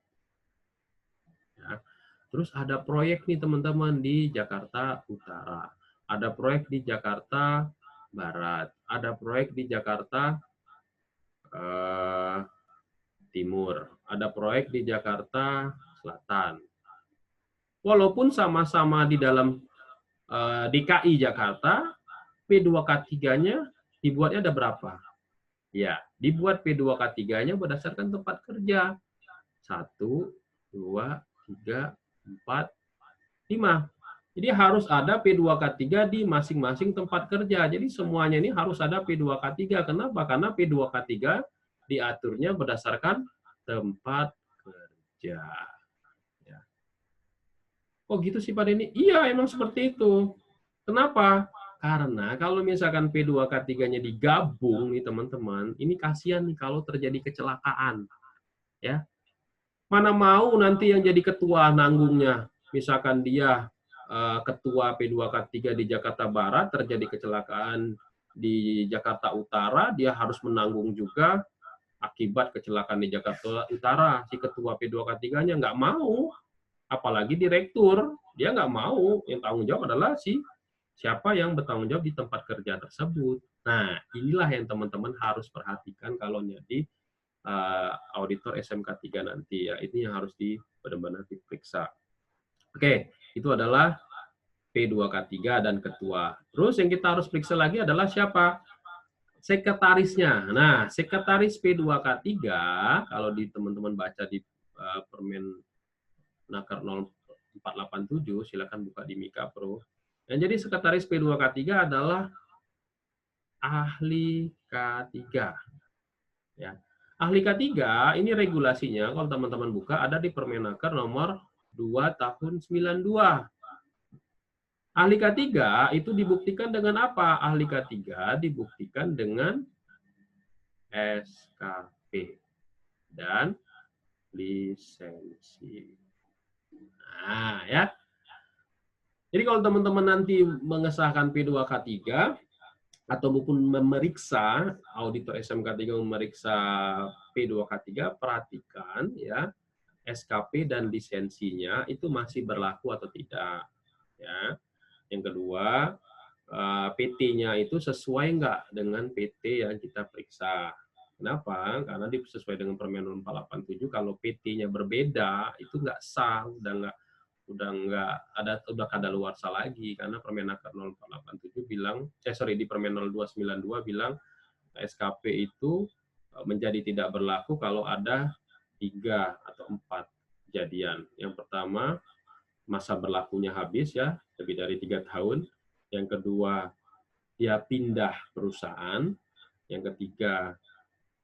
Ya. Terus ada proyek nih teman-teman di Jakarta Utara. Ada proyek di Jakarta Barat. Ada proyek di Jakarta Timur. Ada proyek di Jakarta Selatan. Walaupun sama-sama di dalam DKI Jakarta, P2K3-nya dibuatnya ada berapa? Ya, dibuat P2K3-nya berdasarkan tempat kerja. 1, 2, 3, 4, 5. Jadi harus ada P2K3 di masing-masing tempat kerja. Jadi semuanya ini harus ada P2K3. Kenapa? Karena P2K3 diaturnya berdasarkan tempat kerja. Ya. Oh gitu sih Pak Denny? Iya, emang seperti itu. Kenapa? Karena kalau misalkan P2K3-nya digabung nih teman-teman, ini kasihan nih kalau terjadi kecelakaan. Ya. Mana mau nanti yang jadi ketua nanggungnya, misalkan dia ketua P2K3 di Jakarta Barat, terjadi kecelakaan di Jakarta Utara, dia harus menanggung juga akibat kecelakaan di Jakarta Utara. Si ketua P2K3-nya nggak mau, apalagi direktur, dia nggak mau, yang tanggung jawab adalah siapa yang bertanggung jawab di tempat kerja tersebut. Nah, inilah yang teman-teman harus perhatikan kalau jadi auditor SMK 3 nanti ya. Ini yang harus benar-benar diperiksa. Oke, itu adalah P2K3 dan ketua. Terus yang kita harus periksa lagi adalah siapa? Sekretarisnya. Nah, sekretaris P2K3 kalau di teman-teman baca di Permen Naker 0487, silakan buka di Mika Pro. Yang jadi sekretaris P2K3 adalah ahli K3. Ya. Ahli K3 ini regulasinya kalau teman-teman buka ada di Permenaker nomor 2 tahun 92. Ahli K3 itu dibuktikan dengan apa? Ahli K3 dibuktikan dengan SKP dan lisensi. Nah, ya. Jadi kalau teman-teman nanti mengesahkan P2K3 atau maupun memeriksa, auditor SMK 3 memeriksa P2K3, perhatikan ya SKP dan lisensinya itu masih berlaku atau tidak. Ya. Yang kedua, PT-nya itu sesuai nggak dengan PT yang kita periksa. Kenapa? Karena sesuai dengan Permen 487, kalau PT-nya berbeda itu nggak sah, udah kadaluarsa lagi, karena Permenaker 0487 bilang di Permen 0292 bilang SKP itu menjadi tidak berlaku kalau ada 3 atau 4 kejadian. Yang pertama, masa berlakunya habis ya, lebih dari 3 tahun. Yang kedua, dia pindah perusahaan. Yang ketiga,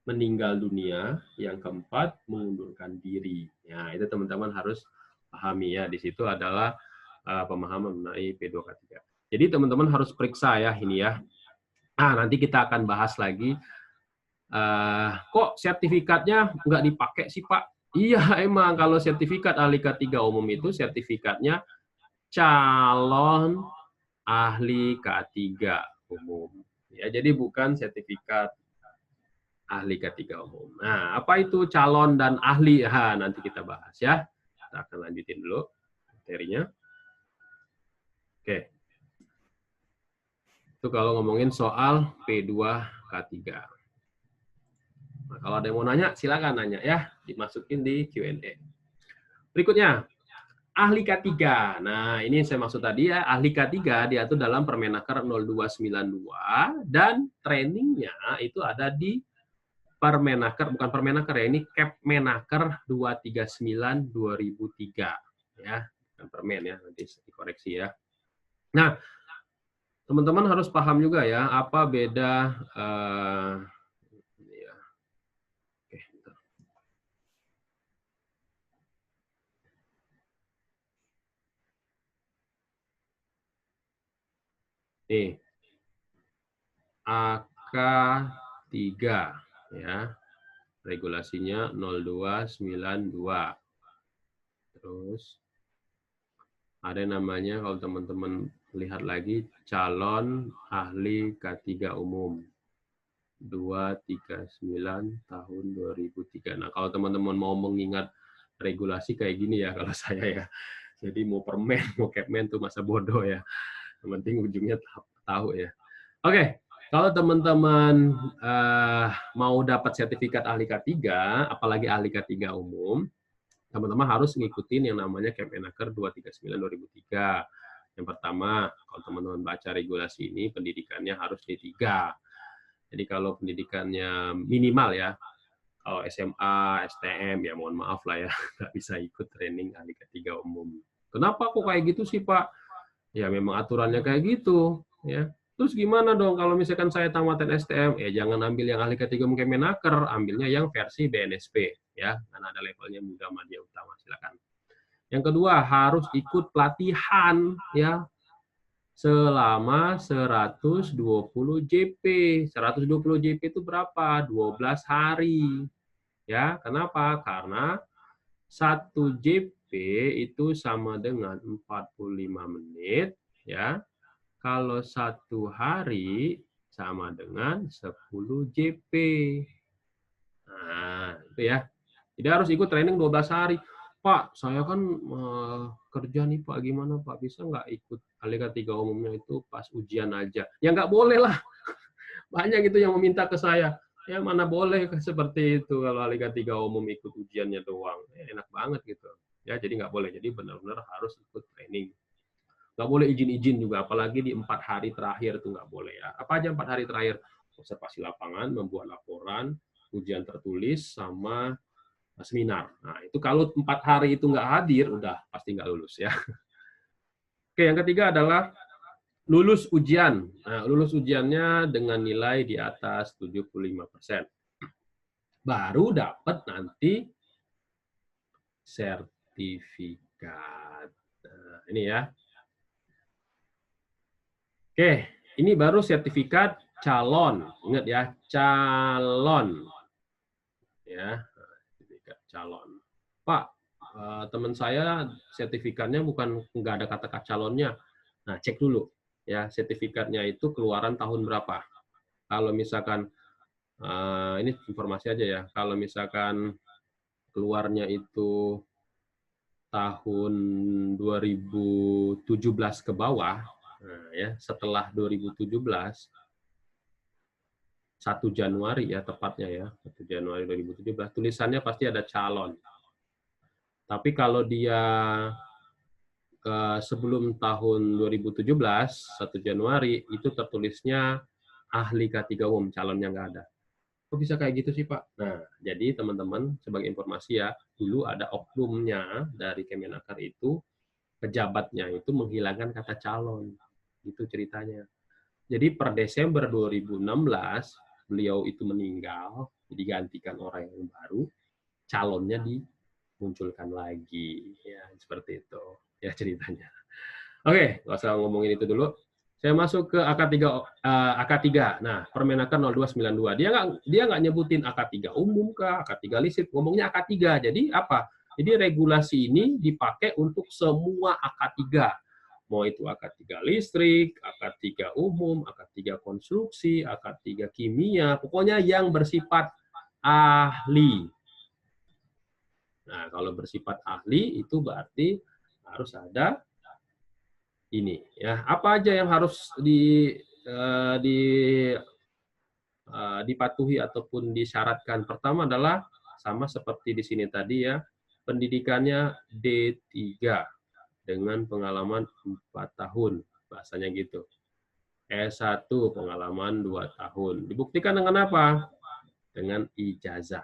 meninggal dunia. Yang keempat, mengundurkan diri. Ya, itu teman-teman harus pahami ya. Di situ adalah pemahaman mengenai P2K3. Jadi teman-teman harus periksa ya ini ya. Nanti kita akan bahas lagi. Kok sertifikatnya nggak dipakai sih Pak? Iya emang kalau sertifikat ahli K3 umum itu sertifikatnya calon ahli K3 umum. Ya, jadi bukan sertifikat ahli K3 umum. Nah, apa itu calon dan ahli? Nanti kita bahas ya. Kita akan lanjutin dulu materinya. Oke. Itu kalau ngomongin soal P2K3. Nah, kalau ada yang mau nanya, silakan nanya ya. Dimasukin di Q&A. Berikutnya, ahli K3. Nah, ini yang saya maksud tadi ya, ahli K3 diatur dalam Permenaker 0292 dan trainingnya itu ada di Permenaker, bukan Permenaker ya, ini Kepmenaker 239 2003 ya, bukan Permen ya, nanti dikoreksi ya. Nah, teman-teman harus paham juga ya, apa beda ya. Oke, bentar. Nih, AK3 ya. Regulasinya 0292. Terus ada yang namanya, kalau teman-teman lihat lagi, calon ahli K3 umum 239 tahun 2003. Nah, kalau teman-teman mau mengingat regulasi kayak gini ya, kalau saya ya. Jadi mau permen, mau capman tuh masa bodoh ya. Yang penting ujungnya tahu ya. Oke, kalau teman-teman mau dapat sertifikat ahli K3, apalagi ahli K3 umum, teman-teman harus ngikutin yang namanya Kemenaker 239/2003. Yang pertama, kalau teman-teman baca regulasi ini, pendidikannya harus D3. Jadi kalau pendidikannya minimal ya, kalau SMA, STM, ya mohon maaf lah ya, nggak bisa ikut training ahli K3 umum. Kenapa kok kayak gitu sih, Pak? Ya memang aturannya kayak gitu. Ya. Terus gimana dong kalau misalkan saya tamatan STM? Ya jangan ambil yang ahli K3 umum Kemenaker, ambilnya yang versi BNSP. Ya, karena ada levelnya muda, madya, utama. Silakan. Yang kedua, harus ikut pelatihan ya selama 120 JP. 120 JP itu berapa? 12 hari. Ya, kenapa? Karena 1 JP itu sama dengan 45 menit, ya. Kalau 1 hari sama dengan 10 JP. Nah, itu ya. Jadi harus ikut training 12 hari. Pak, saya kan kerja nih Pak, gimana Pak? Bisa nggak ikut ahli K3 umumnya itu pas ujian aja? Ya nggak boleh lah. Banyak itu yang meminta ke saya. Ya mana boleh seperti itu kalau ahli K3 umum ikut ujiannya doang. Ya, enak banget gitu. Ya, jadi nggak boleh. Jadi benar-benar harus ikut training. Nggak boleh izin-izin juga, apalagi di 4 hari terakhir itu nggak boleh ya. Apa aja 4 hari terakhir? Observasi lapangan, membuat laporan, ujian tertulis, sama seminar. Nah, itu kalau 4 hari itu nggak hadir, udah pasti nggak lulus ya. Oke, yang ketiga adalah lulus ujian. Nah, lulus ujiannya dengan nilai di atas 75%. Baru dapat nanti sertifikat. Nah, ini ya. Oke, ini baru sertifikat calon. Ingat ya, calon. Ya, sertifikat calon. Pak, teman saya sertifikatnya bukan nggak ada kata calonnya. Nah, cek dulu ya sertifikatnya itu keluaran tahun berapa. Kalau misalkan ini informasi aja ya. Kalau misalkan keluarnya itu tahun 2017 ke bawah, nah ya setelah 2017 1 Januari ya tepatnya ya, 1 Januari 2017 tulisannya pasti ada calon. Tapi kalau dia sebelum tahun 2017 1 Januari itu tertulisnya ahli K3 umum, calonnya nggak ada. Kok bisa kayak gitu sih Pak? Nah, jadi teman-teman sebagai informasi ya, dulu ada oknumnya dari Kemenaker itu, pejabatnya itu menghilangkan kata calon. Itu ceritanya. Jadi per Desember 2016, beliau itu meninggal, digantikan orang yang baru, calonnya dimunculkan lagi. Ya, seperti itu. Ya ceritanya. Oke, nggak usah ngomongin itu dulu. Saya masuk ke AK3 AK3. Nah, Permenaker 0292. Dia nggak nyebutin AK3 umum kah, AK3 listrik, ngomongnya AK3. Jadi apa? Jadi regulasi ini dipakai untuk semua AK3. Mau itu AK3 listrik, AK3 umum, AK3 konstruksi, AK3 kimia, pokoknya yang bersifat ahli. Nah, kalau bersifat ahli itu berarti harus ada ini ya, apa aja yang harus dipatuhi ataupun disyaratkan. Pertama adalah sama seperti di sini tadi ya, pendidikannya D3 dengan pengalaman 4 tahun, bahasanya gitu. S1 pengalaman 2 tahun. Dibuktikan dengan apa? Dengan ijazah.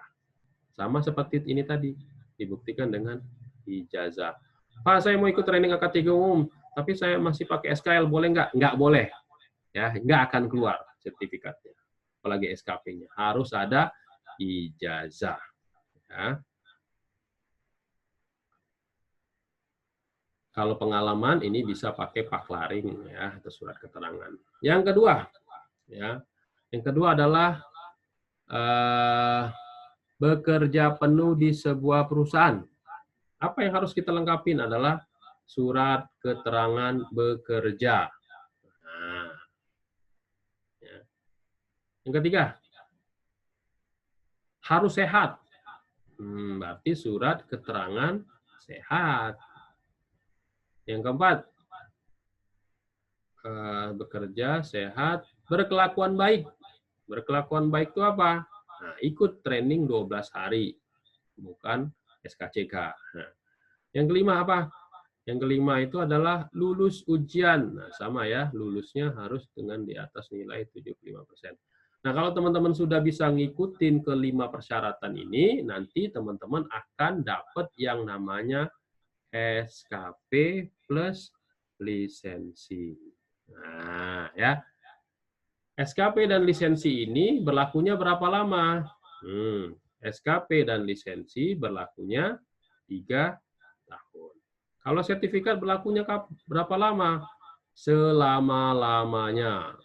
Sama seperti ini tadi, dibuktikan dengan ijazah. Pak, saya mau ikut training AK3 umum, tapi saya masih pakai SKL, boleh nggak? Nggak boleh. Ya, nggak akan keluar sertifikatnya. Apalagi SKP-nya. Harus ada ijazah. Ya. Kalau pengalaman ini bisa pakai paklaring ya atau surat keterangan. Yang kedua ya, yang kedua adalah bekerja penuh di sebuah perusahaan. Apa yang harus kita lengkapin adalah surat keterangan bekerja. Nah, ya. Yang ketiga, harus sehat. Berarti surat keterangan sehat. Yang keempat, bekerja sehat, berkelakuan baik. Berkelakuan baik itu apa? Nah, ikut training 12 hari, bukan SKCK. Nah, yang kelima apa? Yang kelima itu adalah lulus ujian. Nah, sama ya, lulusnya harus dengan di atas nilai 75%. Nah, kalau teman-teman sudah bisa ngikutin kelima persyaratan ini, nanti teman-teman akan dapat yang namanya SKP plus lisensi. Nah, ya. SKP dan lisensi ini berlakunya berapa lama? SKP dan lisensi berlakunya 3 tahun. Kalau sertifikat berlakunya berapa lama? Selama-lamanya.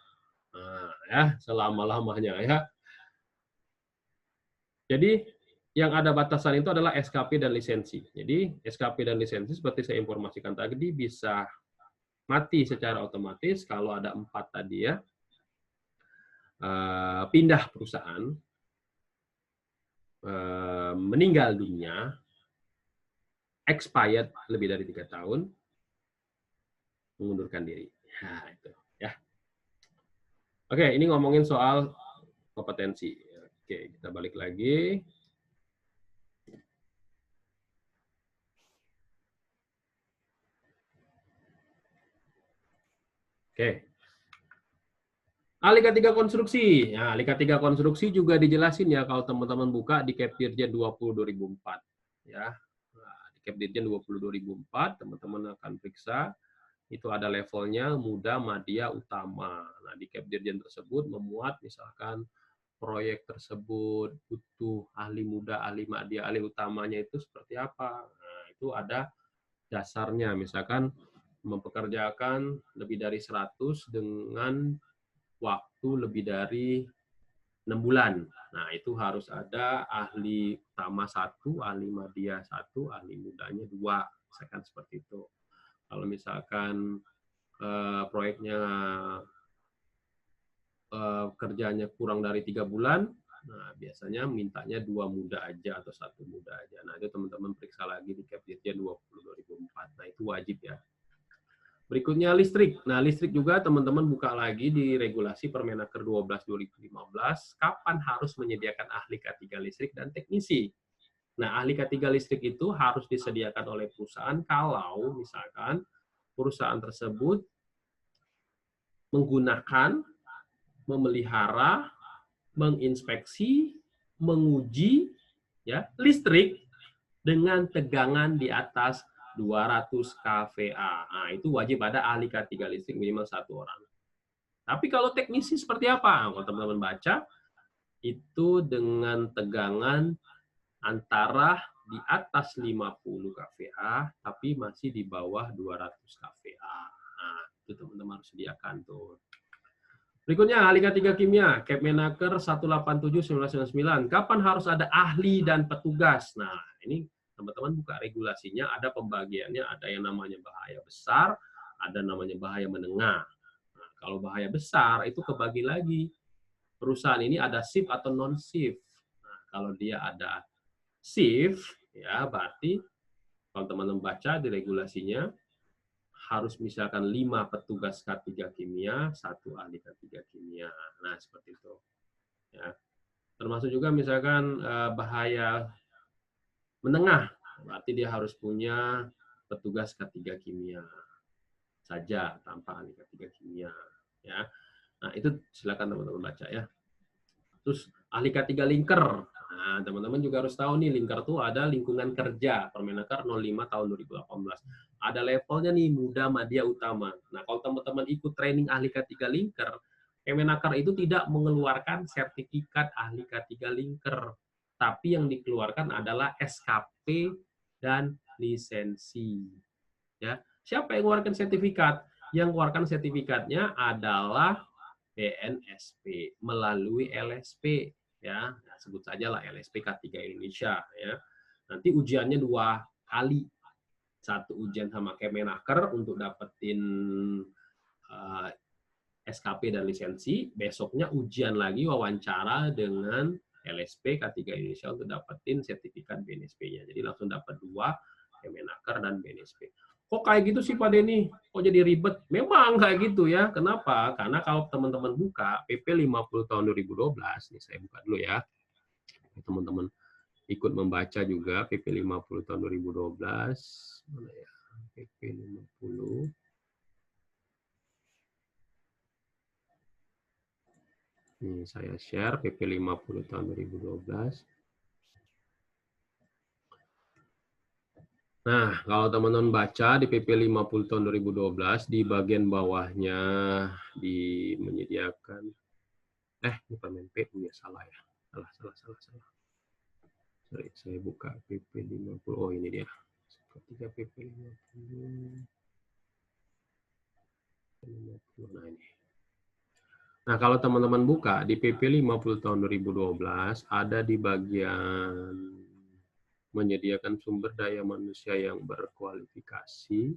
Nah, ya, selama-lamanya ya. Jadi yang ada batasan itu adalah SKP dan lisensi. Jadi SKP dan lisensi seperti saya informasikan tadi bisa mati secara otomatis kalau ada 4 tadi ya. Pindah perusahaan, meninggal dunia, expired lebih dari 3 tahun, mengundurkan diri. Nah, itu ya. Oke, ini ngomongin soal kompetensi. Oke, kita balik lagi. Oke. Ahli K3 konstruksi. Nah, ahli K3 konstruksi juga dijelasin ya kalau teman-teman buka di Kepdirjen 20 2004 ya. Nah, di Kepdirjen 20 2004 teman-teman akan periksa itu ada levelnya muda, madya, utama. Nah, di Kepdirjen tersebut memuat misalkan proyek tersebut butuh ahli muda, ahli madya, ahli utamanya itu seperti apa. Nah, itu ada dasarnya misalkan mempekerjakan lebih dari 100 dengan waktu lebih dari 6 bulan. Nah, itu harus ada ahli utama 1, ahli madya 1, ahli mudanya 2. Misalkan seperti itu. Kalau misalkan proyeknya kerjanya kurang dari 3 bulan, nah biasanya mintanya 2 muda aja atau 1 muda aja. Nah, itu teman-teman periksa lagi di Kepdirjen 20 2004. Nah, itu wajib ya. Berikutnya listrik. Nah, listrik juga teman-teman buka lagi di regulasi Permenaker 12 2015, kapan harus menyediakan ahli K3 listrik dan teknisi. Nah, ahli K3 listrik itu harus disediakan oleh perusahaan kalau misalkan perusahaan tersebut menggunakan, memelihara, menginspeksi, menguji ya, listrik dengan tegangan di atas 200 kVA. Nah, itu wajib ada ahli K3 listrik minimal 1 orang. Tapi kalau teknisi seperti apa? Kalau teman-teman baca, itu dengan tegangan antara di atas 50 kVA, tapi masih di bawah 200 kVA. Nah, itu teman-teman harus sediakan tuh. Berikutnya, ahli K3 kimia, Kepmenaker 187/1999. Kapan harus ada ahli dan petugas? Nah, ini teman-teman buka regulasinya, ada pembagiannya, ada yang namanya bahaya besar, ada namanya bahaya menengah. Nah, kalau bahaya besar itu kebagi lagi. Perusahaan ini ada shift atau non shift. Nah, kalau dia ada shift, ya berarti kalau teman-teman baca di regulasinya harus misalkan 5 petugas K3 kimia, 1 ahli K3 kimia. Nah, seperti itu. Ya. Termasuk juga misalkan bahaya menengah, berarti dia harus punya petugas K3 kimia saja tanpa ahli K3 kimia, ya. Nah, itu silakan teman-teman baca ya. Terus ahli K3 linker. Nah, teman-teman juga harus tahu nih, linker tuh ada lingkungan kerja, Permenaker 05 tahun 2018. Ada levelnya nih, muda, madya, utama. Nah, kalau teman-teman ikut training ahli K3 linker, Permenaker itu tidak mengeluarkan sertifikat ahli K3 linker, tapi yang dikeluarkan adalah SKP dan lisensi. Ya, Siapa yang mengeluarkan sertifikat? Yang mengeluarkan sertifikatnya adalah BNSP melalui LSP, ya. Nah, sebut saja lah LSP K3 Indonesia, ya. Nanti ujiannya 2 kali. Satu ujian sama Kemenaker untuk dapetin SKP dan lisensi, besoknya ujian lagi wawancara dengan LSP K3 Indonesia untuk dapetin sertifikat BNSP-nya. Jadi langsung dapat 2, Kemenaker dan BNSP. Kok kayak gitu sih Pak Denny? Kok jadi ribet? Memang kayak gitu ya. Kenapa? Karena kalau teman-teman buka PP 50 tahun 2012, nih saya buka dulu ya. Teman-teman ikut membaca juga PP 50 tahun 2012. Mana ya? PP 50. Ini saya share PP 50 tahun 2012. Nah, kalau teman-teman baca di PP 50 tahun 2012, di bagian bawahnya menyediakan, ini permen PU ya, salah ya. Salah. Sorry, saya buka PP 50, oh ini dia. Ketika PP 50. Nah ini. Nah, kalau teman-teman buka di PP 50 tahun 2012, ada di bagian menyediakan sumber daya manusia yang berkualifikasi.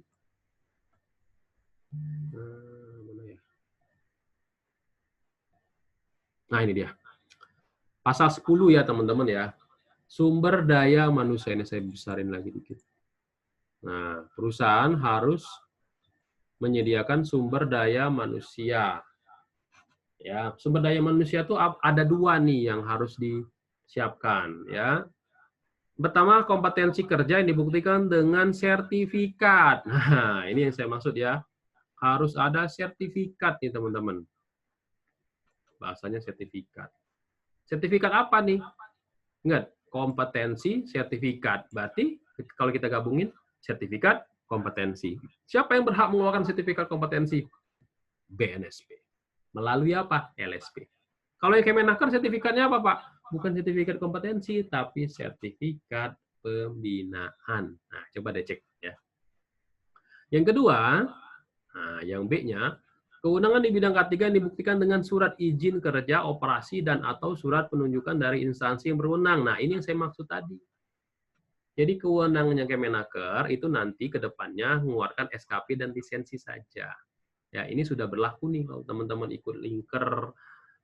Mana ya? Nah, ini dia. Pasal 10 ya, teman-teman ya. Sumber daya manusia, ini saya besarin lagi dikit. Nah, perusahaan harus menyediakan sumber daya manusia. Ya, sumber daya manusia itu ada 2 nih yang harus disiapkan ya. Pertama, kompetensi kerja yang dibuktikan dengan sertifikat. Nah, ini yang saya maksud ya. Harus ada sertifikat nih, teman-teman. Bahasanya sertifikat. Sertifikat apa nih? Ingat, kompetensi, sertifikat. Berarti kalau kita gabungin, sertifikat, kompetensi. Siapa yang berhak mengeluarkan sertifikat kompetensi? BNSP. Melalui apa? LSP. Kalau yang Kemenaker sertifikatnya apa, Pak? Bukan sertifikat kompetensi, tapi sertifikat pembinaan. Nah, coba deh cek ya. Yang kedua, nah, yang B-nya, kewenangan di bidang K3 yang dibuktikan dengan surat izin kerja, operasi, dan atau surat penunjukan dari instansi yang berwenang. Nah, ini yang saya maksud tadi. Jadi kewenangannya Kemenaker itu nanti ke depannya mengeluarkan SKP dan lisensi saja. Ya, ini sudah berlaku nih kalau teman-teman ikut linker,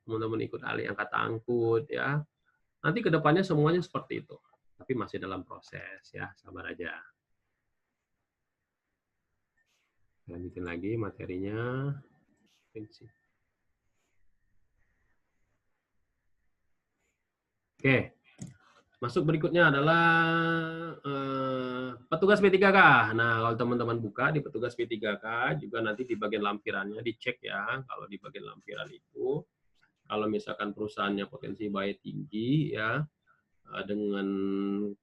teman-teman ikut ahli angkatan angkut ya. Nanti ke depannya semuanya seperti itu. Tapi masih dalam proses ya, sabar aja. Lanjutin lagi materinya. Oke. Masuk berikutnya adalah petugas P3K. Nah, kalau teman-teman buka di petugas P3K, juga nanti di bagian lampirannya dicek ya. Kalau di bagian lampiran itu, kalau misalkan perusahaannya potensi bayar tinggi ya, dengan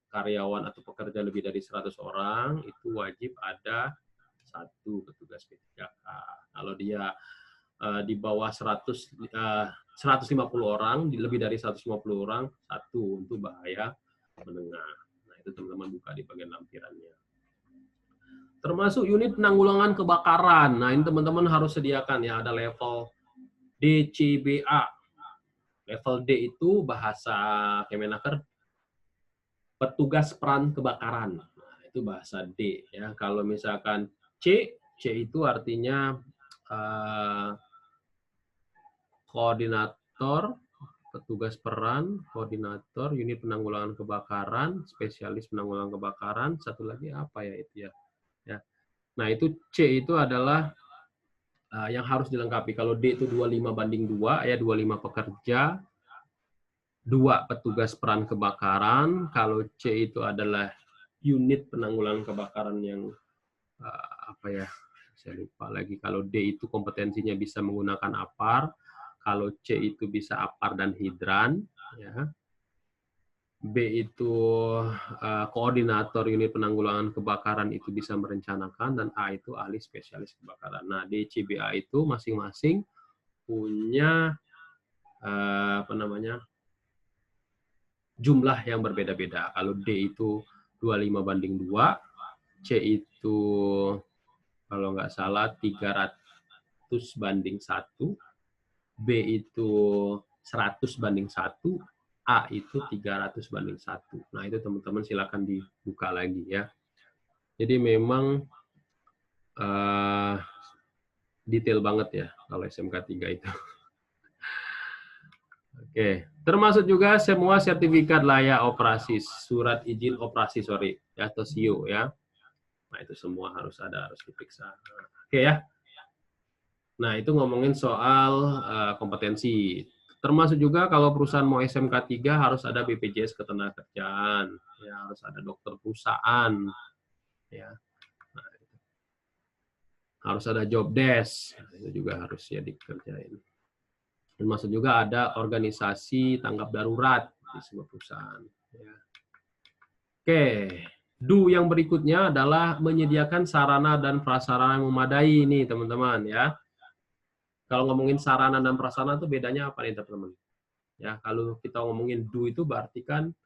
karyawan atau pekerja lebih dari 100 orang, itu wajib ada 1 petugas P3K. Kalau dia di bawah 150 orang, lebih dari 150 orang, 1 untuk bahaya menengah. Nah, itu teman-teman buka di bagian lampirannya. Termasuk unit penanggulangan kebakaran. Nah, ini teman-teman harus sediakan ya, ada level DCBA. Level D itu bahasa Kemenaker petugas peran kebakaran. Nah, itu bahasa D ya. Kalau misalkan C itu artinya koordinator, petugas peran, koordinator, unit penanggulangan kebakaran, spesialis penanggulangan kebakaran, satu lagi apa ya itu ya. Nah, itu C itu adalah yang harus dilengkapi. Kalau D itu 25/2, ya 25 pekerja, 2 petugas peran kebakaran. Kalau C itu adalah unit penanggulangan kebakaran yang saya lupa lagi. Kalau D itu kompetensinya bisa menggunakan APAR. Kalau C itu bisa APAR dan hidran. Ya. B itu koordinator unit penanggulangan kebakaran itu bisa merencanakan, dan A itu ahli spesialis kebakaran. Nah, DCBA itu masing-masing punya jumlah yang berbeda-beda. Kalau D itu 25/2, C itu kalau nggak salah 300/1, B itu 100/1, A itu 300/1. Nah, itu teman-teman silakan dibuka lagi ya. Jadi memang detail banget ya kalau SMK 3 itu. Oke, termasuk juga semua sertifikat layak operasi, surat izin operasi, ya, atau SIO ya. Nah, itu semua harus diperiksa. Oke ya. Nah, itu ngomongin soal kompetensi. Termasuk juga kalau perusahaan mau SMK 3 harus ada BPJS Ketenagakerjaan, ya, harus ada dokter perusahaan, ya. Nah, harus ada job desk, itu juga harus ya dikerjain. Termasuk juga ada organisasi tanggap darurat di sebuah perusahaan. Ya. Oke, do yang berikutnya adalah menyediakan sarana dan prasarana yang memadai nih teman-teman ya. Kalau ngomongin sarana dan prasarana itu bedanya apa nih teman-teman? Ya, kalau kita ngomongin do itu berarti kan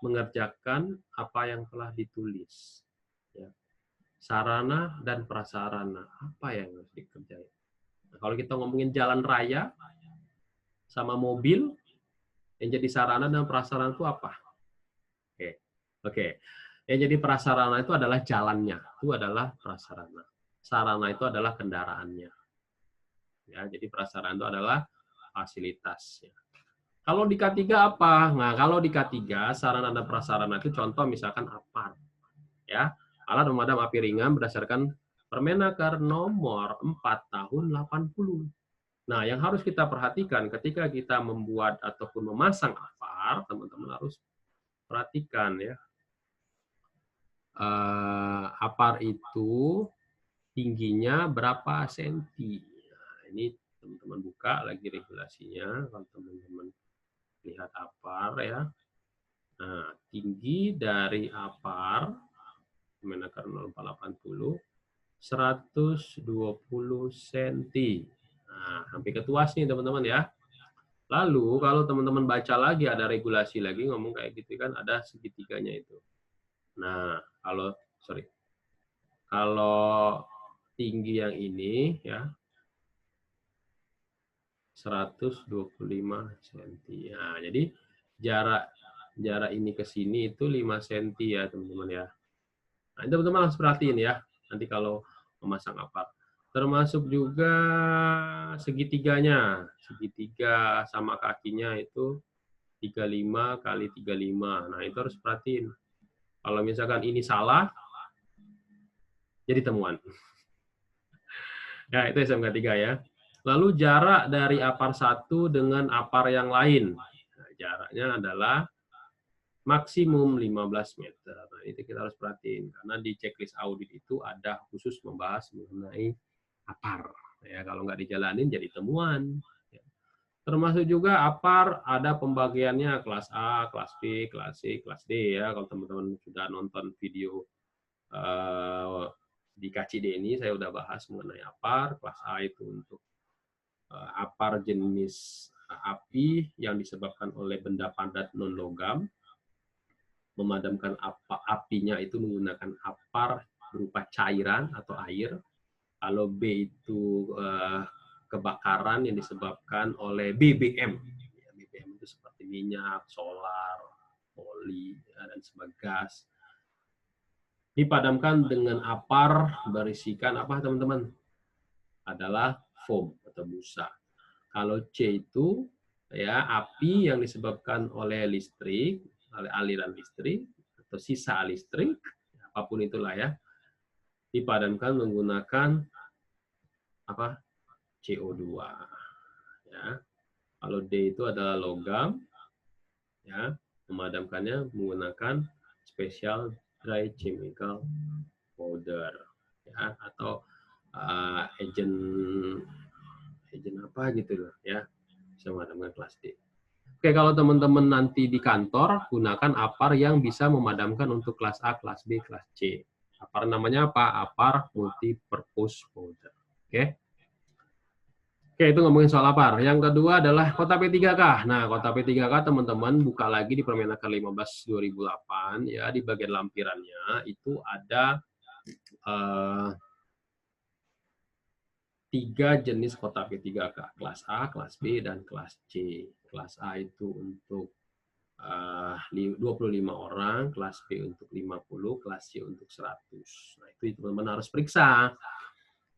mengerjakan apa yang telah ditulis. Ya. Sarana dan prasarana apa yang harus dikerjain? Nah, kalau kita ngomongin jalan raya sama mobil, yang jadi sarana dan prasarana itu apa? Oke. Yang jadi prasarana itu adalah jalannya, itu adalah prasarana. Sarana itu adalah kendaraannya. Ya, jadi prasarana itu adalah fasilitas. Kalau di K3 apa? Nah, kalau di K3 sarana dan prasarana itu contoh misalkan APAR. Ya, alat pemadam api ringan berdasarkan Permenaker nomor 4 tahun 80. Nah, yang harus kita perhatikan ketika kita membuat ataupun memasang APAR, teman-teman harus perhatikan ya. APAR itu tingginya berapa senti. Nah, ini teman-teman buka lagi regulasinya, kalau teman-teman lihat APAR ya. Nah, tinggi dari APAR, Permenaker 0480, 120 cm. Nah, hampir ketuas nih teman-teman ya. Lalu kalau teman-teman baca lagi, ada regulasi lagi ngomong kayak gitu kan, ada segitiganya itu. Nah, kalau tinggi yang ini ya 125 cm. Nah, jadi jarak ini ke sini itu 5 cm ya, teman-teman ya. Nah, teman-teman harus perhatiin ya, nanti kalau memasang APAR. Termasuk juga segitiganya. Segitiga sama kakinya itu 35 kali 35. Nah, itu harus perhatiin. Kalau misalkan ini salah, jadi temuan. Ya, itu SMK 3 ya. Lalu jarak dari APAR 1 dengan APAR yang lain. Nah, jaraknya adalah maksimum 15 meter. Nah, itu kita harus perhatiin. Karena di checklist audit itu ada khusus membahas mengenai APAR. Ya, kalau nggak dijalanin jadi temuan. Ya. Termasuk juga APAR ada pembagiannya kelas A, kelas B, kelas C, kelas D. Ya, kalau teman-teman sudah nonton video di KCD ini, saya sudah bahas mengenai APAR. Kelas A itu untuk APAR jenis api yang disebabkan oleh benda padat non-logam. Memadamkan apinya itu menggunakan APAR berupa cairan atau air. Kalau B itu kebakaran yang disebabkan oleh BBM. BBM itu seperti minyak, solar, oli, dan sebagainya, gas. Dipadamkan dengan APAR berisikan apa teman-teman? Adalah foam atau busa. Kalau C itu ya api yang disebabkan oleh listrik, oleh aliran listrik atau sisa listrik, apapun itulah ya, dipadamkan menggunakan apa? CO2. Ya. Kalau D itu adalah logam, ya, memadamkannya menggunakan special dry chemical powder, ya, atau agent apa gitu loh, ya, bisa memadamkan kelas D. Oke, kalau teman-teman nanti di kantor, gunakan APAR yang bisa memadamkan untuk kelas A, kelas B, kelas C. APAR namanya apa? APAR multi-purpose powder. Oke. Oke, itu ngomongin soal APAR. Yang kedua adalah kota P3K. Nah, kota P3K teman-teman buka lagi di Permenaker 15/2008 ya, di bagian lampirannya itu ada tiga jenis kotak P3K, kelas A, kelas B, dan kelas C. Kelas A itu untuk 25 orang, kelas B untuk 50, kelas C untuk 100. Nah, itu teman-teman harus periksa.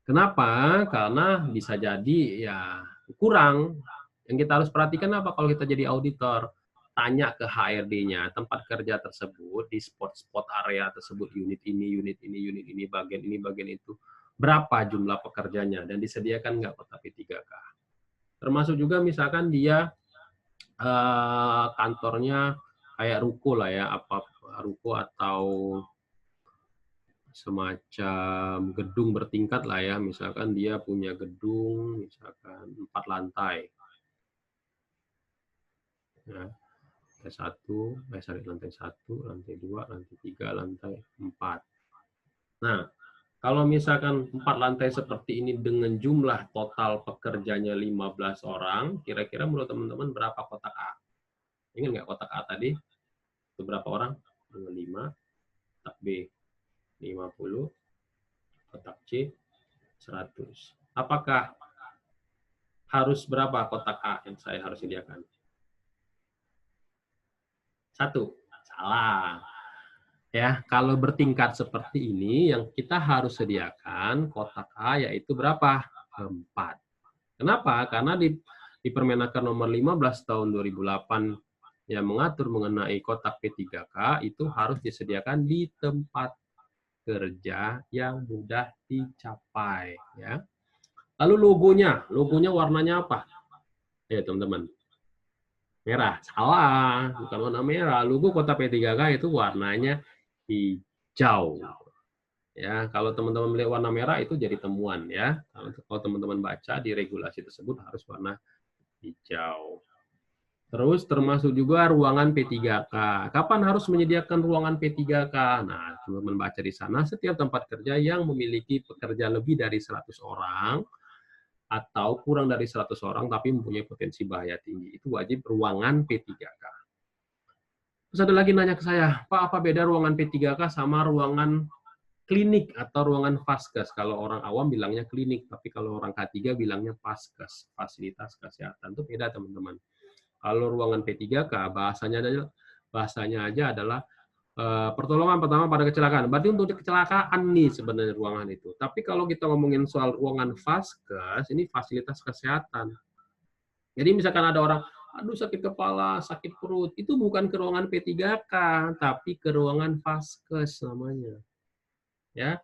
Kenapa? Karena bisa jadi ya kurang. Yang kita harus perhatikan apa kalau kita jadi auditor? Tanya ke HRD-nya, tempat kerja tersebut, di spot-spot area tersebut, unit ini, bagian itu, berapa jumlah pekerjanya, dan disediakan nggak kotak P3K. Termasuk juga misalkan dia kantornya kayak ruko lah ya, apa ruko atau semacam gedung bertingkat lah ya, misalkan dia punya gedung misalkan 4 lantai. Ya, lantai 1, lantai 2, lantai 3, lantai 4. Nah, kalau misalkan 4 lantai seperti ini dengan jumlah total pekerjanya 15 orang, kira-kira menurut teman-teman berapa kotak A? Ingat nggak kotak A tadi? Itu berapa orang? 5, kotak B 50, kotak C 100. Apakah harus berapa kotak A yang saya harus sediakan? 1. Salah. Ya, kalau bertingkat seperti ini, yang kita harus sediakan kotak A yaitu berapa? 4. Kenapa? Karena di Permenaker nomor 15 tahun 2008 yang mengatur mengenai kotak P3K itu harus disediakan di tempat kerja yang mudah dicapai. Ya. Lalu logonya warnanya apa? Ya teman-teman, merah. Salah, bukan warna merah. Logo kotak P3K itu warnanya hijau. Ya, kalau teman-teman melihat warna merah itu jadi temuan ya. Kalau teman-teman baca di regulasi tersebut harus warna hijau. Terus termasuk juga ruangan P3K. Kapan harus menyediakan ruangan P3K? Nah, teman-teman baca di sana, setiap tempat kerja yang memiliki pekerja lebih dari 100 orang atau kurang dari 100 orang tapi mempunyai potensi bahaya tinggi, itu wajib ruangan P3K. Terus ada lagi nanya ke saya, Pak, apa beda ruangan P3K sama ruangan klinik atau ruangan vaskes? Kalau orang awam bilangnya klinik, tapi kalau orang K3 bilangnya vaskes, fasilitas kesehatan. Itu beda, teman-teman. Kalau ruangan P3K bahasanya aja adalah pertolongan pertama pada kecelakaan. Berarti untuk kecelakaan nih sebenarnya ruangan itu. Tapi kalau kita ngomongin soal ruangan vaskes, ini fasilitas kesehatan. Jadi misalkan ada orang, aduh sakit kepala, sakit perut, itu bukan ke ruangan P3K, tapi ke ruangan vaskes namanya. Ya.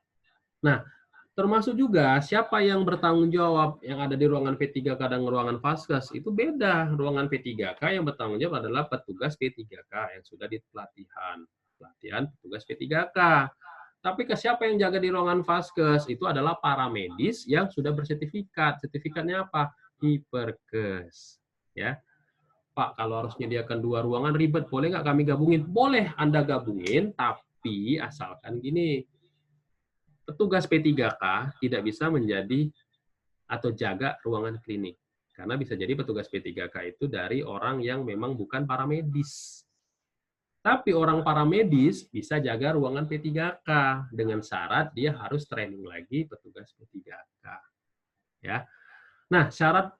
Nah, termasuk juga siapa yang bertanggung jawab yang ada di ruangan P3K dan ruangan vaskes itu beda. Ruangan P3K yang bertanggung jawab adalah petugas P3K yang sudah di pelatihan petugas P3K. Tapi ke siapa yang jaga di ruangan vaskes itu adalah para medis yang sudah bersertifikat. Sertifikatnya apa? Hiperkes. Ya. Pak, kalau harus menyediakan 2 ruangan ribet, boleh nggak kami gabungin? Boleh Anda gabungin, tapi asalkan gini, petugas P3K tidak bisa menjadi atau jaga ruangan klinik. Karena bisa jadi petugas P3K itu dari orang yang memang bukan para medis. Tapi orang para medis bisa jaga ruangan P3K dengan syarat dia harus training lagi petugas P3K. Ya. Nah, syarat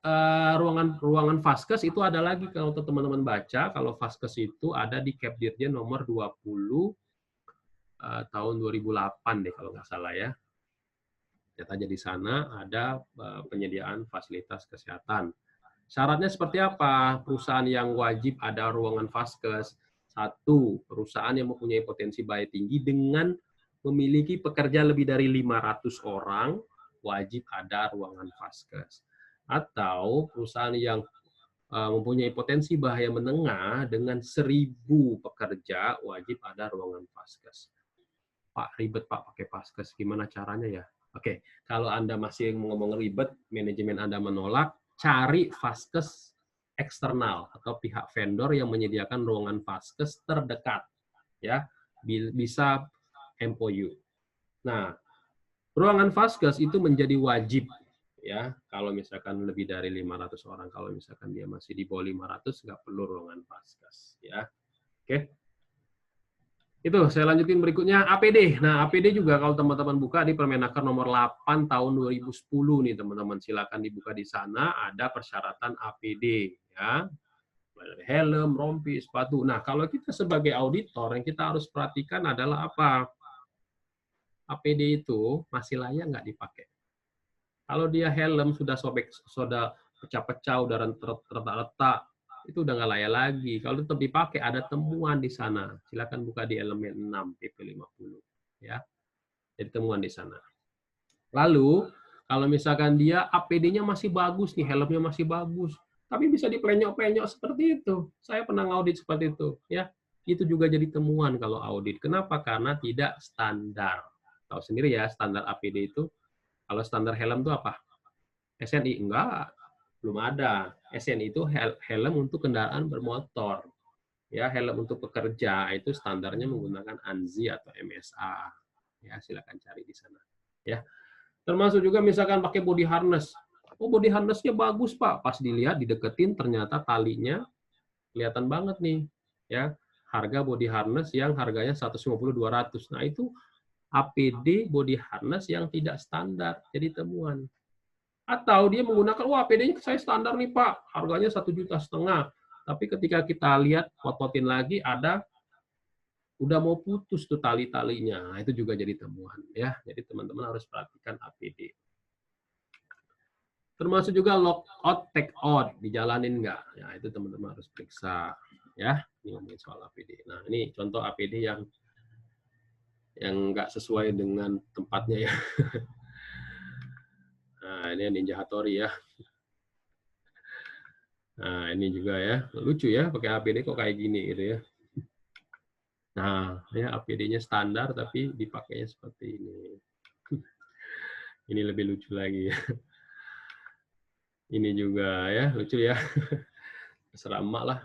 ruangan vaskes itu ada lagi kalau teman-teman baca, kalau vaskes itu ada di Kepdirjen nomor 20 tahun 2008 deh kalau nggak salah ya. Lihat aja di sana ada penyediaan fasilitas kesehatan. Syaratnya seperti apa? Perusahaan yang wajib ada ruangan vaskes. 1, perusahaan yang mempunyai potensi bahaya tinggi dengan memiliki pekerja lebih dari 500 orang, wajib ada ruangan vaskes. Atau perusahaan yang mempunyai potensi bahaya menengah dengan 1.000 pekerja, wajib ada ruangan vaskes. Pak, ribet Pak pakai vaskes, gimana caranya ya? Oke, kalau Anda masih ngomong ribet, manajemen Anda menolak, cari vaskes eksternal atau pihak vendor yang menyediakan ruangan vaskes terdekat. Ya, bisa MOU. Nah, ruangan vaskes itu menjadi wajib ya, kalau misalkan lebih dari 500 orang. Kalau misalkan dia masih di bawah 500 nggak perlu ruangan vaskes ya. Oke. Itu saya lanjutin berikutnya APD. Nah, APD juga kalau teman-teman buka di Permenaker nomor 8 tahun 2010 nih teman-teman. Silakan dibuka di sana, ada persyaratan APD ya. Helm, rompi, sepatu. Nah, kalau kita sebagai auditor yang kita harus perhatikan adalah apa? APD itu masih layak nggak dipakai? Kalau dia helm sudah sobek, sudah pecah-pecah, udah retak-retak, itu udah nggak layak lagi. Kalau tetap dipakai, ada temuan di sana. Silakan buka di elemen 6 PP 50. Ya, jadi temuan di sana. Lalu, kalau misalkan dia APD-nya masih bagus nih, helmnya masih bagus, tapi bisa dipelenyok-penyok seperti itu. Saya pernah ngaudit seperti itu. Ya, itu juga jadi temuan kalau audit. Kenapa? Karena tidak standar. Tahu sendiri ya, standar APD itu, kalau standar helm itu apa? SNI? Enggak, belum ada. SNI itu helm untuk kendaraan bermotor. Ya, helm untuk pekerja itu standarnya menggunakan ANSI atau MSA. Ya, silakan cari di sana. Ya, termasuk juga misalkan pakai body harness. Oh, body harness-nya bagus, Pak. Pas dilihat, dideketin, ternyata talinya kelihatan banget nih. Ya, harga body harness yang harganya 150-200. Nah, itu APD body harness yang tidak standar. Jadi temuan. Atau dia menggunakan, wah APD-nya saya standar nih Pak, harganya 1,5 juta. Tapi ketika kita lihat, pototin lagi, ada udah mau putus tuh tali-talinya. Nah, itu juga jadi temuan ya. Jadi teman-teman harus perhatikan APD. Termasuk juga lockout, take out, dijalanin nggak? Ya, itu teman-teman harus periksa ya. Ini ngomongin soal APD. Nah, ini contoh APD yang nggak sesuai dengan tempatnya ya. Nah, ini Ninja Hattori ya. Nah, ini juga ya. Lucu ya, pakai APD kok kayak gini gitu ya. Nah, ya APD-nya standar tapi dipakainya seperti ini. Ini lebih lucu lagi ya. Ini juga ya, lucu ya. Terserah emak lah.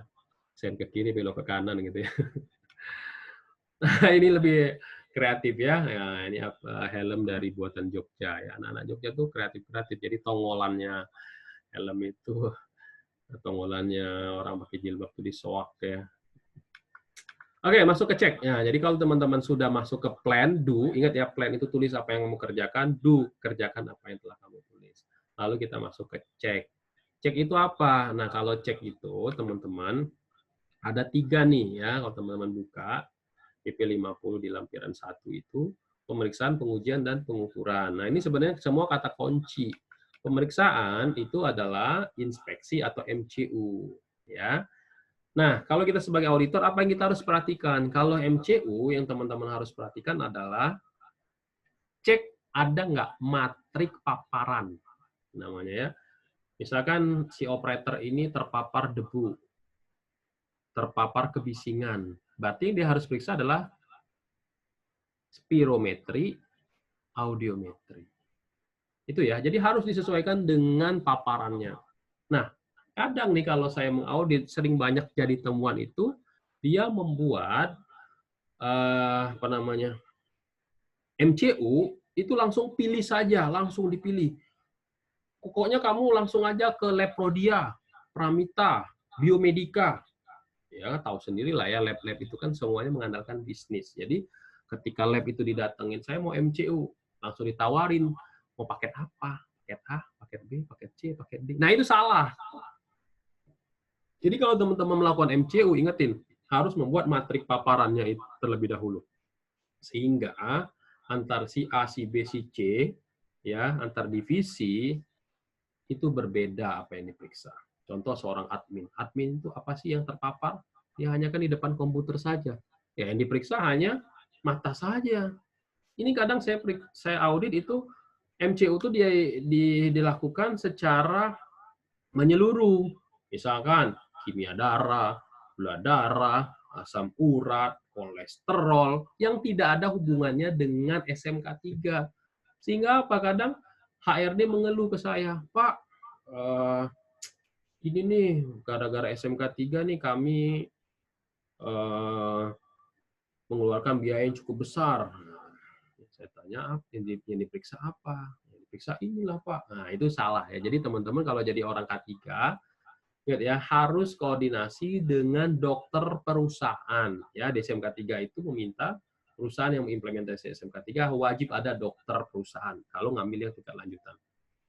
Sen ke kiri, belok ke kanan gitu ya. Nah, ini lebih kreatif ya. Ya, ini helm dari buatan Jogja ya. Anak-anak Jogja tuh kreatif-kreatif. Jadi tongolannya helm itu, tongolannya orang pakai jilbab tuh disoak ya. Oke, masuk ke cek. Ya, jadi kalau teman-teman sudah masuk ke plan, do, ingat ya, plan itu tulis apa yang kamu kerjakan, do, kerjakan apa yang telah kamu tulis. Lalu kita masuk ke cek. Cek itu apa? Nah, kalau cek itu, teman-teman, ada 3 nih ya, kalau teman-teman buka, PP 50 di lampiran 1 itu, pemeriksaan, pengujian, dan pengukuran. Nah, ini sebenarnya semua kata kunci. Pemeriksaan itu adalah inspeksi atau MCU. Ya. Nah, kalau kita sebagai auditor, apa yang kita harus perhatikan? Kalau MCU, yang teman-teman harus perhatikan adalah cek ada nggak matrik paparan, namanya ya. Misalkan si operator ini terpapar debu, terpapar kebisingan. Berarti yang dia harus periksa adalah spirometri, audiometri. Itu ya, jadi harus disesuaikan dengan paparannya. Nah, kadang nih kalau saya mengaudit, sering banyak jadi temuan itu, dia membuat apa namanya, MCU itu langsung pilih saja, langsung dipilih. Pokoknya kamu langsung aja ke Leprodia, Pramita, Biomedika. Ya, tahu sendiri lah ya, lab-lab itu kan semuanya mengandalkan bisnis. Jadi ketika lab itu didatengin, saya mau MCU, langsung ditawarin, mau paket apa? Paket A, paket B, paket C, paket D. Nah, itu salah. Jadi kalau teman-teman melakukan MCU, ingetin, harus membuat matrik paparannya itu terlebih dahulu. Sehingga antar si A, si B, si C, ya, antar divisi, itu berbeda apa yang diperiksa. Contoh seorang admin. Admin itu apa sih yang terpapar? Ya hanya kan di depan komputer saja. Ya yang diperiksa hanya mata saja. Ini kadang saya audit itu MCU itu dilakukan secara menyeluruh. Misalkan kimia darah, gula darah, asam urat, kolesterol yang tidak ada hubungannya dengan SMK 3. Sehingga apa kadang HRD mengeluh ke saya, Pak, ini nih gara-gara SMK 3 nih kami mengeluarkan biaya yang cukup besar. Saya tanya, yang diperiksa apa? Yang diperiksa inilah Pak. Nah, itu salah ya. Jadi teman-teman kalau jadi orang K3, Ingat ya, harus koordinasi dengan dokter perusahaan. Ya, di SMK 3 itu meminta perusahaan yang mengimplementasi SMK 3 wajib ada dokter perusahaan kalau ngambil yang tingkat lanjutan.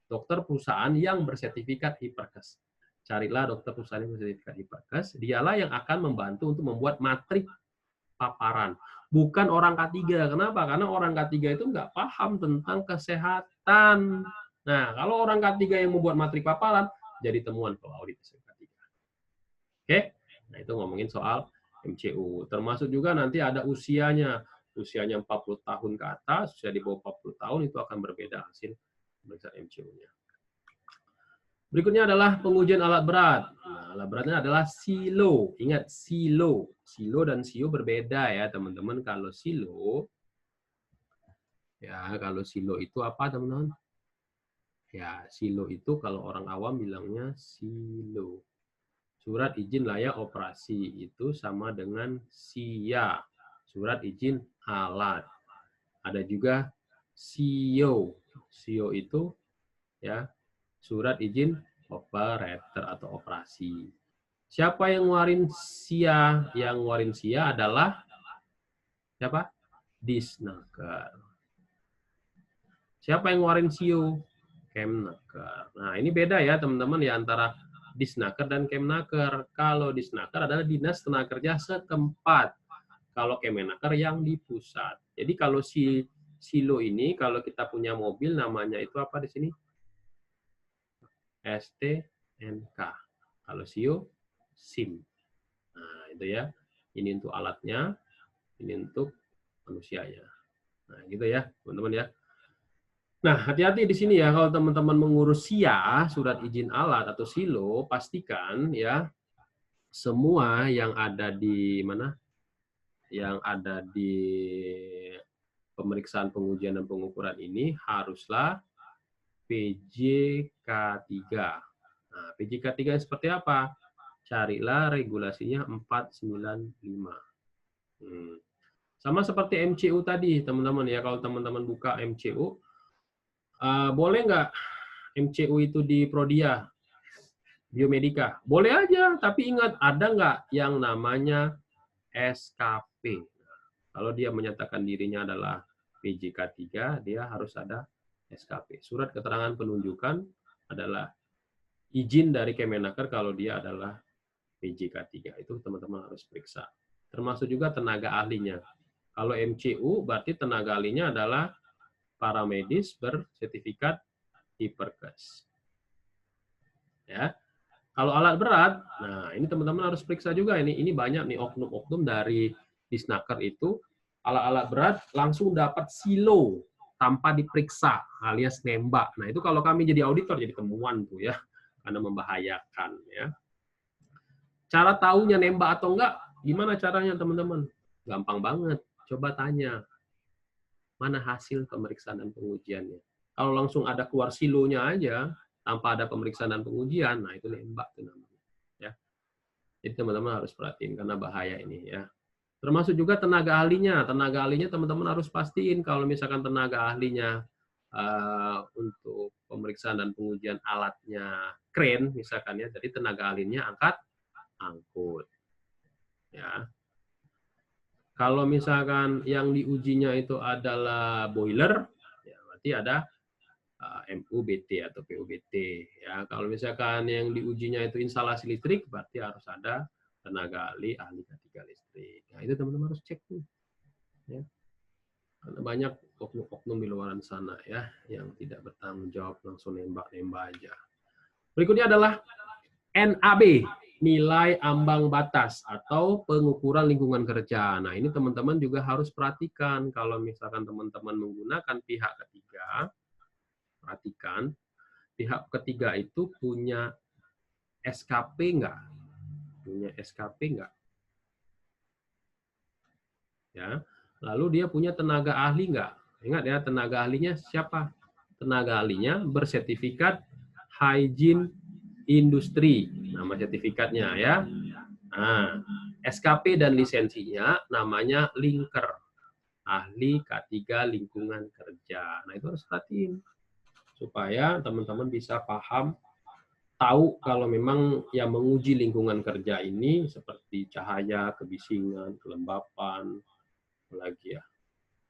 Dokter perusahaan yang bersertifikat Hiperkes. Carilah dokter perusahaan yang bersertifikat Hiperkes, dialah yang akan membantu untuk membuat matrik paparan. Bukan orang K3. Kenapa? Karena orang K3 itu nggak paham tentang kesehatan. Nah, kalau orang K3 yang membuat matrik paparan, jadi temuan kalau audit SMK 3. Oke? Nah, itu ngomongin soal MCU. Termasuk juga nanti ada usianya. Usianya 40 tahun ke atas, usia di bawah 40 tahun itu akan berbeda hasil pemeriksaan MCU-nya. Berikutnya adalah pengujian alat berat. Nah, alat beratnya adalah silo. Ingat, silo. Silo dan sio berbeda ya, teman-teman. Kalau silo itu apa, teman-teman? Ya, silo itu kalau orang awam bilangnya silo. Surat izin layak operasi itu sama dengan SIA, surat izin alat. Ada juga SIO. SIO itu ya surat izin operator atau operasi. Siapa yang ngeluarin SIA? Yang ngeluarin SIA adalah siapa? Disnaker. Siapa yang ngeluarin SIO? Kemnaker. Nah, ini beda ya teman-teman ya antara Disnaker dan Kemnaker. Kalau Disnaker adalah Dinas Tenaga Kerja setempat. Kalau Kemenaker yang di pusat. Jadi kalau silo ini, kalau kita punya mobil namanya itu apa di sini? STNK. Kalau SIO, SIM. Nah, itu ya. Ini untuk alatnya, ini untuk manusianya. Nah, gitu ya, teman-teman ya. Nah, hati-hati di sini ya, kalau teman-teman mengurus SIA, surat izin alat atau silo, pastikan ya semua yang ada di mana? Yang ada di pemeriksaan pengujian dan pengukuran ini haruslah PJK3. Nah, PJK3 seperti apa? Carilah regulasinya 495. Sama seperti MCU tadi, teman-teman ya. Kalau teman-teman buka MCU, boleh nggak MCU itu di Prodia, Biomedika? Boleh aja, tapi ingat, ada nggak yang namanya SKP? Kalau dia menyatakan dirinya adalah PJK3, dia harus ada SKP. Surat keterangan penunjukan adalah izin dari Kemenaker kalau dia adalah PJK3. Itu teman-teman harus periksa. Termasuk juga tenaga ahlinya. Kalau MCU, berarti tenaga ahlinya adalah para medis bersertifikat Hiperkes. Ya. Kalau alat berat, nah ini teman-teman harus periksa juga ini. Ini banyak nih oknum-oknum dari Disnaker itu alat-alat berat langsung dapat silo tanpa diperiksa alias nembak. Nah itu kalau kami jadi auditor jadi temuan tuh ya, karena membahayakan ya. Cara tahunya nembak atau enggak? Gimana caranya teman-teman? Gampang banget. Coba tanya mana hasil pemeriksaan dan pengujiannya. Kalau langsung ada keluar silonya aja tanpa ada pemeriksaan dan pengujian, nah itu nembak tuh namanya. Ya. Jadi teman-teman harus perhatiin karena bahaya ini ya. Termasuk juga tenaga ahlinya. Tenaga ahlinya teman-teman harus pastiin kalau misalkan tenaga ahlinya untuk pemeriksaan dan pengujian alatnya keren misalkan ya, jadi tenaga ahlinya angkut. Ya. Kalau misalkan yang diujinya itu adalah boiler, ya berarti ada MUBT atau PUBT. Ya, kalau misalkan yang diujinya itu instalasi listrik, berarti harus ada tenaga ahli K3 listrik. Nah, itu teman-teman harus cek tuh. Ya. Karena banyak oknum-oknum di luar sana ya yang tidak bertanggung jawab, langsung nembak-nembak aja. Berikutnya adalah NAB, nilai ambang batas atau pengukuran lingkungan kerja. Nah, ini teman-teman juga harus perhatikan kalau misalkan teman-teman menggunakan pihak ketiga, perhatikan pihak ketiga itu punya SKP nggak? Punya SKP nggak? Ya. Lalu dia punya tenaga ahli nggak? Ingat ya, tenaga ahlinya siapa? Tenaga ahlinya bersertifikat hygiene industri, nama sertifikatnya ya. Nah, SKP dan lisensinya namanya linker, ahli K3 lingkungan kerja. Nah, itu harus perhatiin supaya teman-teman bisa paham tahu kalau memang yang menguji lingkungan kerja ini seperti cahaya, kebisingan, kelembapan, apalagi ya.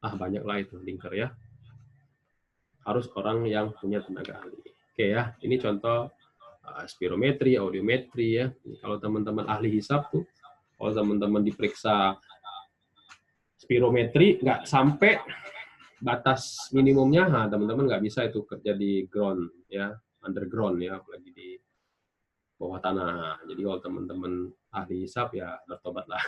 Banyak lah itu linker ya. Harus orang yang punya tenaga ahli. Oke ya, ini contoh spirometri, audiometri ya. Kalau teman-teman ahli hisab tuh, kalau teman-teman diperiksa spirometri nggak sampai batas minimumnya, nah, teman-teman nggak bisa itu kerja di ground ya, underground ya, apalagi di bawah tanah. Jadi kalau teman-teman ahli hisab ya bertobatlah.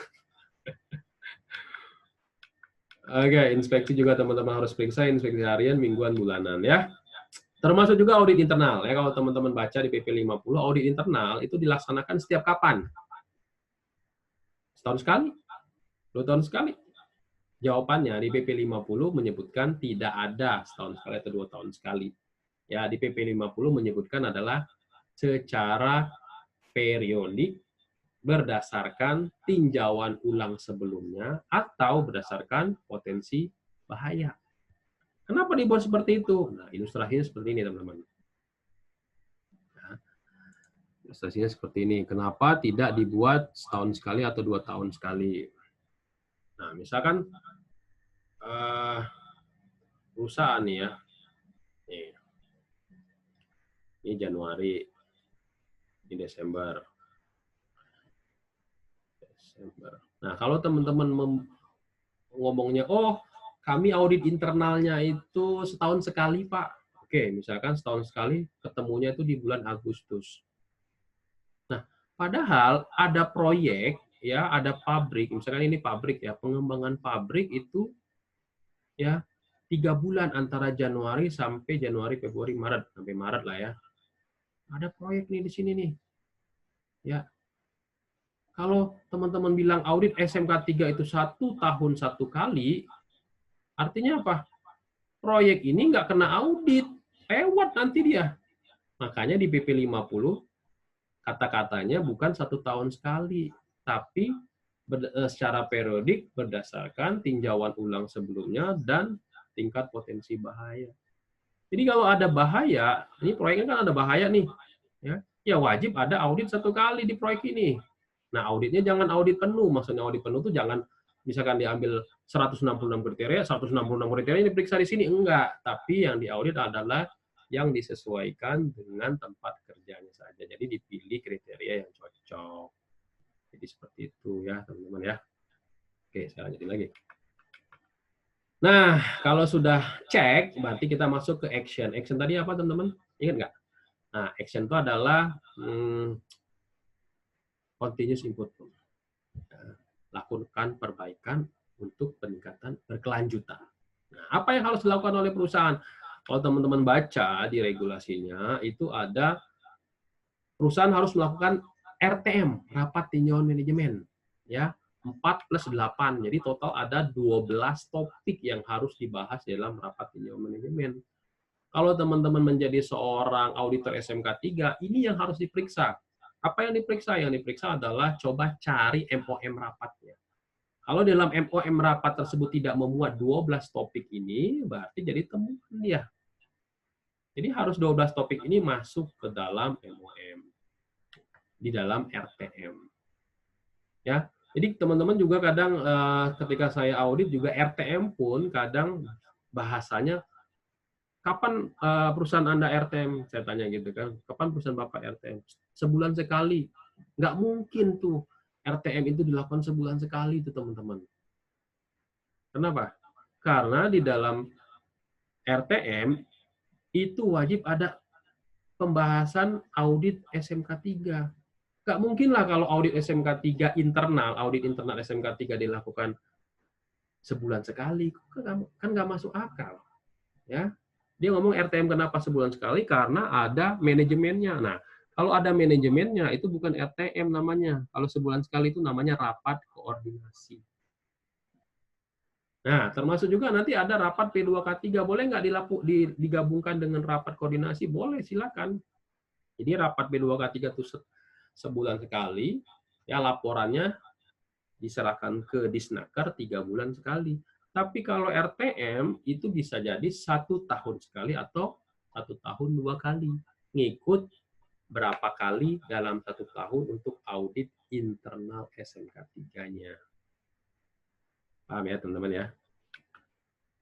Oke, inspeksi juga teman-teman harus periksa, inspeksi harian, mingguan, bulanan ya. Termasuk juga audit internal ya. Kalau teman-teman baca di PP 50, audit internal itu dilaksanakan setiap kapan? Setahun sekali? 2 tahun sekali? Jawabannya di PP 50 menyebutkan tidak ada setahun sekali atau 2 tahun sekali. Ya, di PP 50 menyebutkan adalah secara periodik berdasarkan tinjauan ulang sebelumnya atau berdasarkan potensi bahaya. Kenapa dibuat seperti itu? Nah, ilustrasinya seperti ini, teman-teman. Nah, ilustrasinya seperti ini. Kenapa tidak dibuat setahun sekali atau 2 tahun sekali? Nah, misalkan perusahaan nih ya. Ini Januari, ini Desember. Nah, kalau teman-teman ngomongnya, oh, kami audit internalnya itu setahun sekali, Pak. Oke, misalkan setahun sekali, ketemunya itu di bulan Agustus. Nah, padahal ada proyek, ya, ada pabrik, misalkan ini pabrik ya, pengembangan pabrik itu ya 3 bulan antara Januari sampai Januari, Februari, Maret, sampai Maret lah ya. Ada proyek nih di sini nih. Ya, kalau teman-teman bilang audit SMK 3 itu 1 tahun 1 kali, artinya apa? Proyek ini nggak kena audit, lewat nanti dia. Makanya di PP 50, kata-katanya bukan 1 tahun sekali, tapi secara periodik berdasarkan tinjauan ulang sebelumnya dan tingkat potensi bahaya. Jadi kalau ada bahaya, ini proyeknya kan ada bahaya nih, ya wajib ada audit 1 kali di proyek ini. Nah, auditnya jangan audit penuh. Maksudnya audit penuh itu jangan misalkan diambil 166 kriteria, 166 kriteria ini diperiksa di sini. Enggak. Tapi yang diaudit adalah yang disesuaikan dengan tempat kerjanya saja. Jadi dipilih kriteria yang cocok. Jadi seperti itu ya, teman-teman ya. Oke, saya lanjutin lagi. Nah, kalau sudah cek, berarti kita masuk ke action. Action tadi apa, teman-teman? Ingat nggak? Nah, action itu adalah continuous improvement. Lakukan perbaikan untuk peningkatan berkelanjutan. Nah, apa yang harus dilakukan oleh perusahaan? Kalau teman-teman baca di regulasinya, itu ada perusahaan harus melakukan RTM, rapat tinjauan manajemen. Ya, 4+8. Jadi total ada 12 topik yang harus dibahas dalam rapat tinjauan manajemen. Kalau teman-teman menjadi seorang auditor SMK 3, ini yang harus diperiksa. Apa yang diperiksa? Yang diperiksa adalah coba cari MOM rapatnya. Kalau dalam MOM rapat tersebut tidak memuat 12 topik ini, berarti jadi temuan dia. Jadi harus 12 topik ini masuk ke dalam MOM. Di dalam RTM. Ya, jadi teman-teman juga kadang ketika saya audit juga RTM pun kadang bahasanya kapan perusahaan Anda RTM? Saya tanya gitu kan. Kapan perusahaan Bapak RTM? Sebulan sekali. Nggak mungkin tuh RTM itu dilakukan sebulan sekali itu teman-teman. Kenapa? Karena di dalam RTM itu wajib ada pembahasan audit SMK 3. Nggak mungkin lah kalau audit SMK 3 internal, audit internal SMK 3 dilakukan sebulan sekali. Kan nggak masuk akal. Ya. Dia ngomong RTM kenapa sebulan sekali? Karena ada manajemennya. Nah, kalau ada manajemennya, itu bukan RTM namanya. Kalau sebulan sekali itu namanya rapat koordinasi. Nah, termasuk juga nanti ada rapat P2K3. Boleh nggak digabungkan dengan rapat koordinasi? Boleh, silakan. Jadi rapat P2K3 itu sebulan sekali, ya laporannya diserahkan ke Disnaker 3 bulan sekali. Tapi kalau RTM itu bisa jadi 1 tahun sekali atau 1 tahun 2 kali. Ngikut berapa kali dalam 1 tahun untuk audit internal SMK 3-nya. Paham ya, teman-teman ya?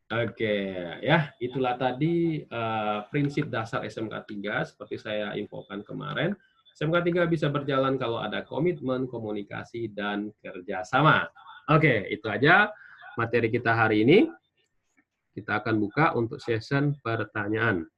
Oke, ya itulah tadi prinsip dasar SMK 3 seperti saya infokan kemarin. SMK 3 bisa berjalan kalau ada komitmen, komunikasi, dan kerjasama. Oke, itu aja materi kita hari ini. Kita akan buka untuk session pertanyaan.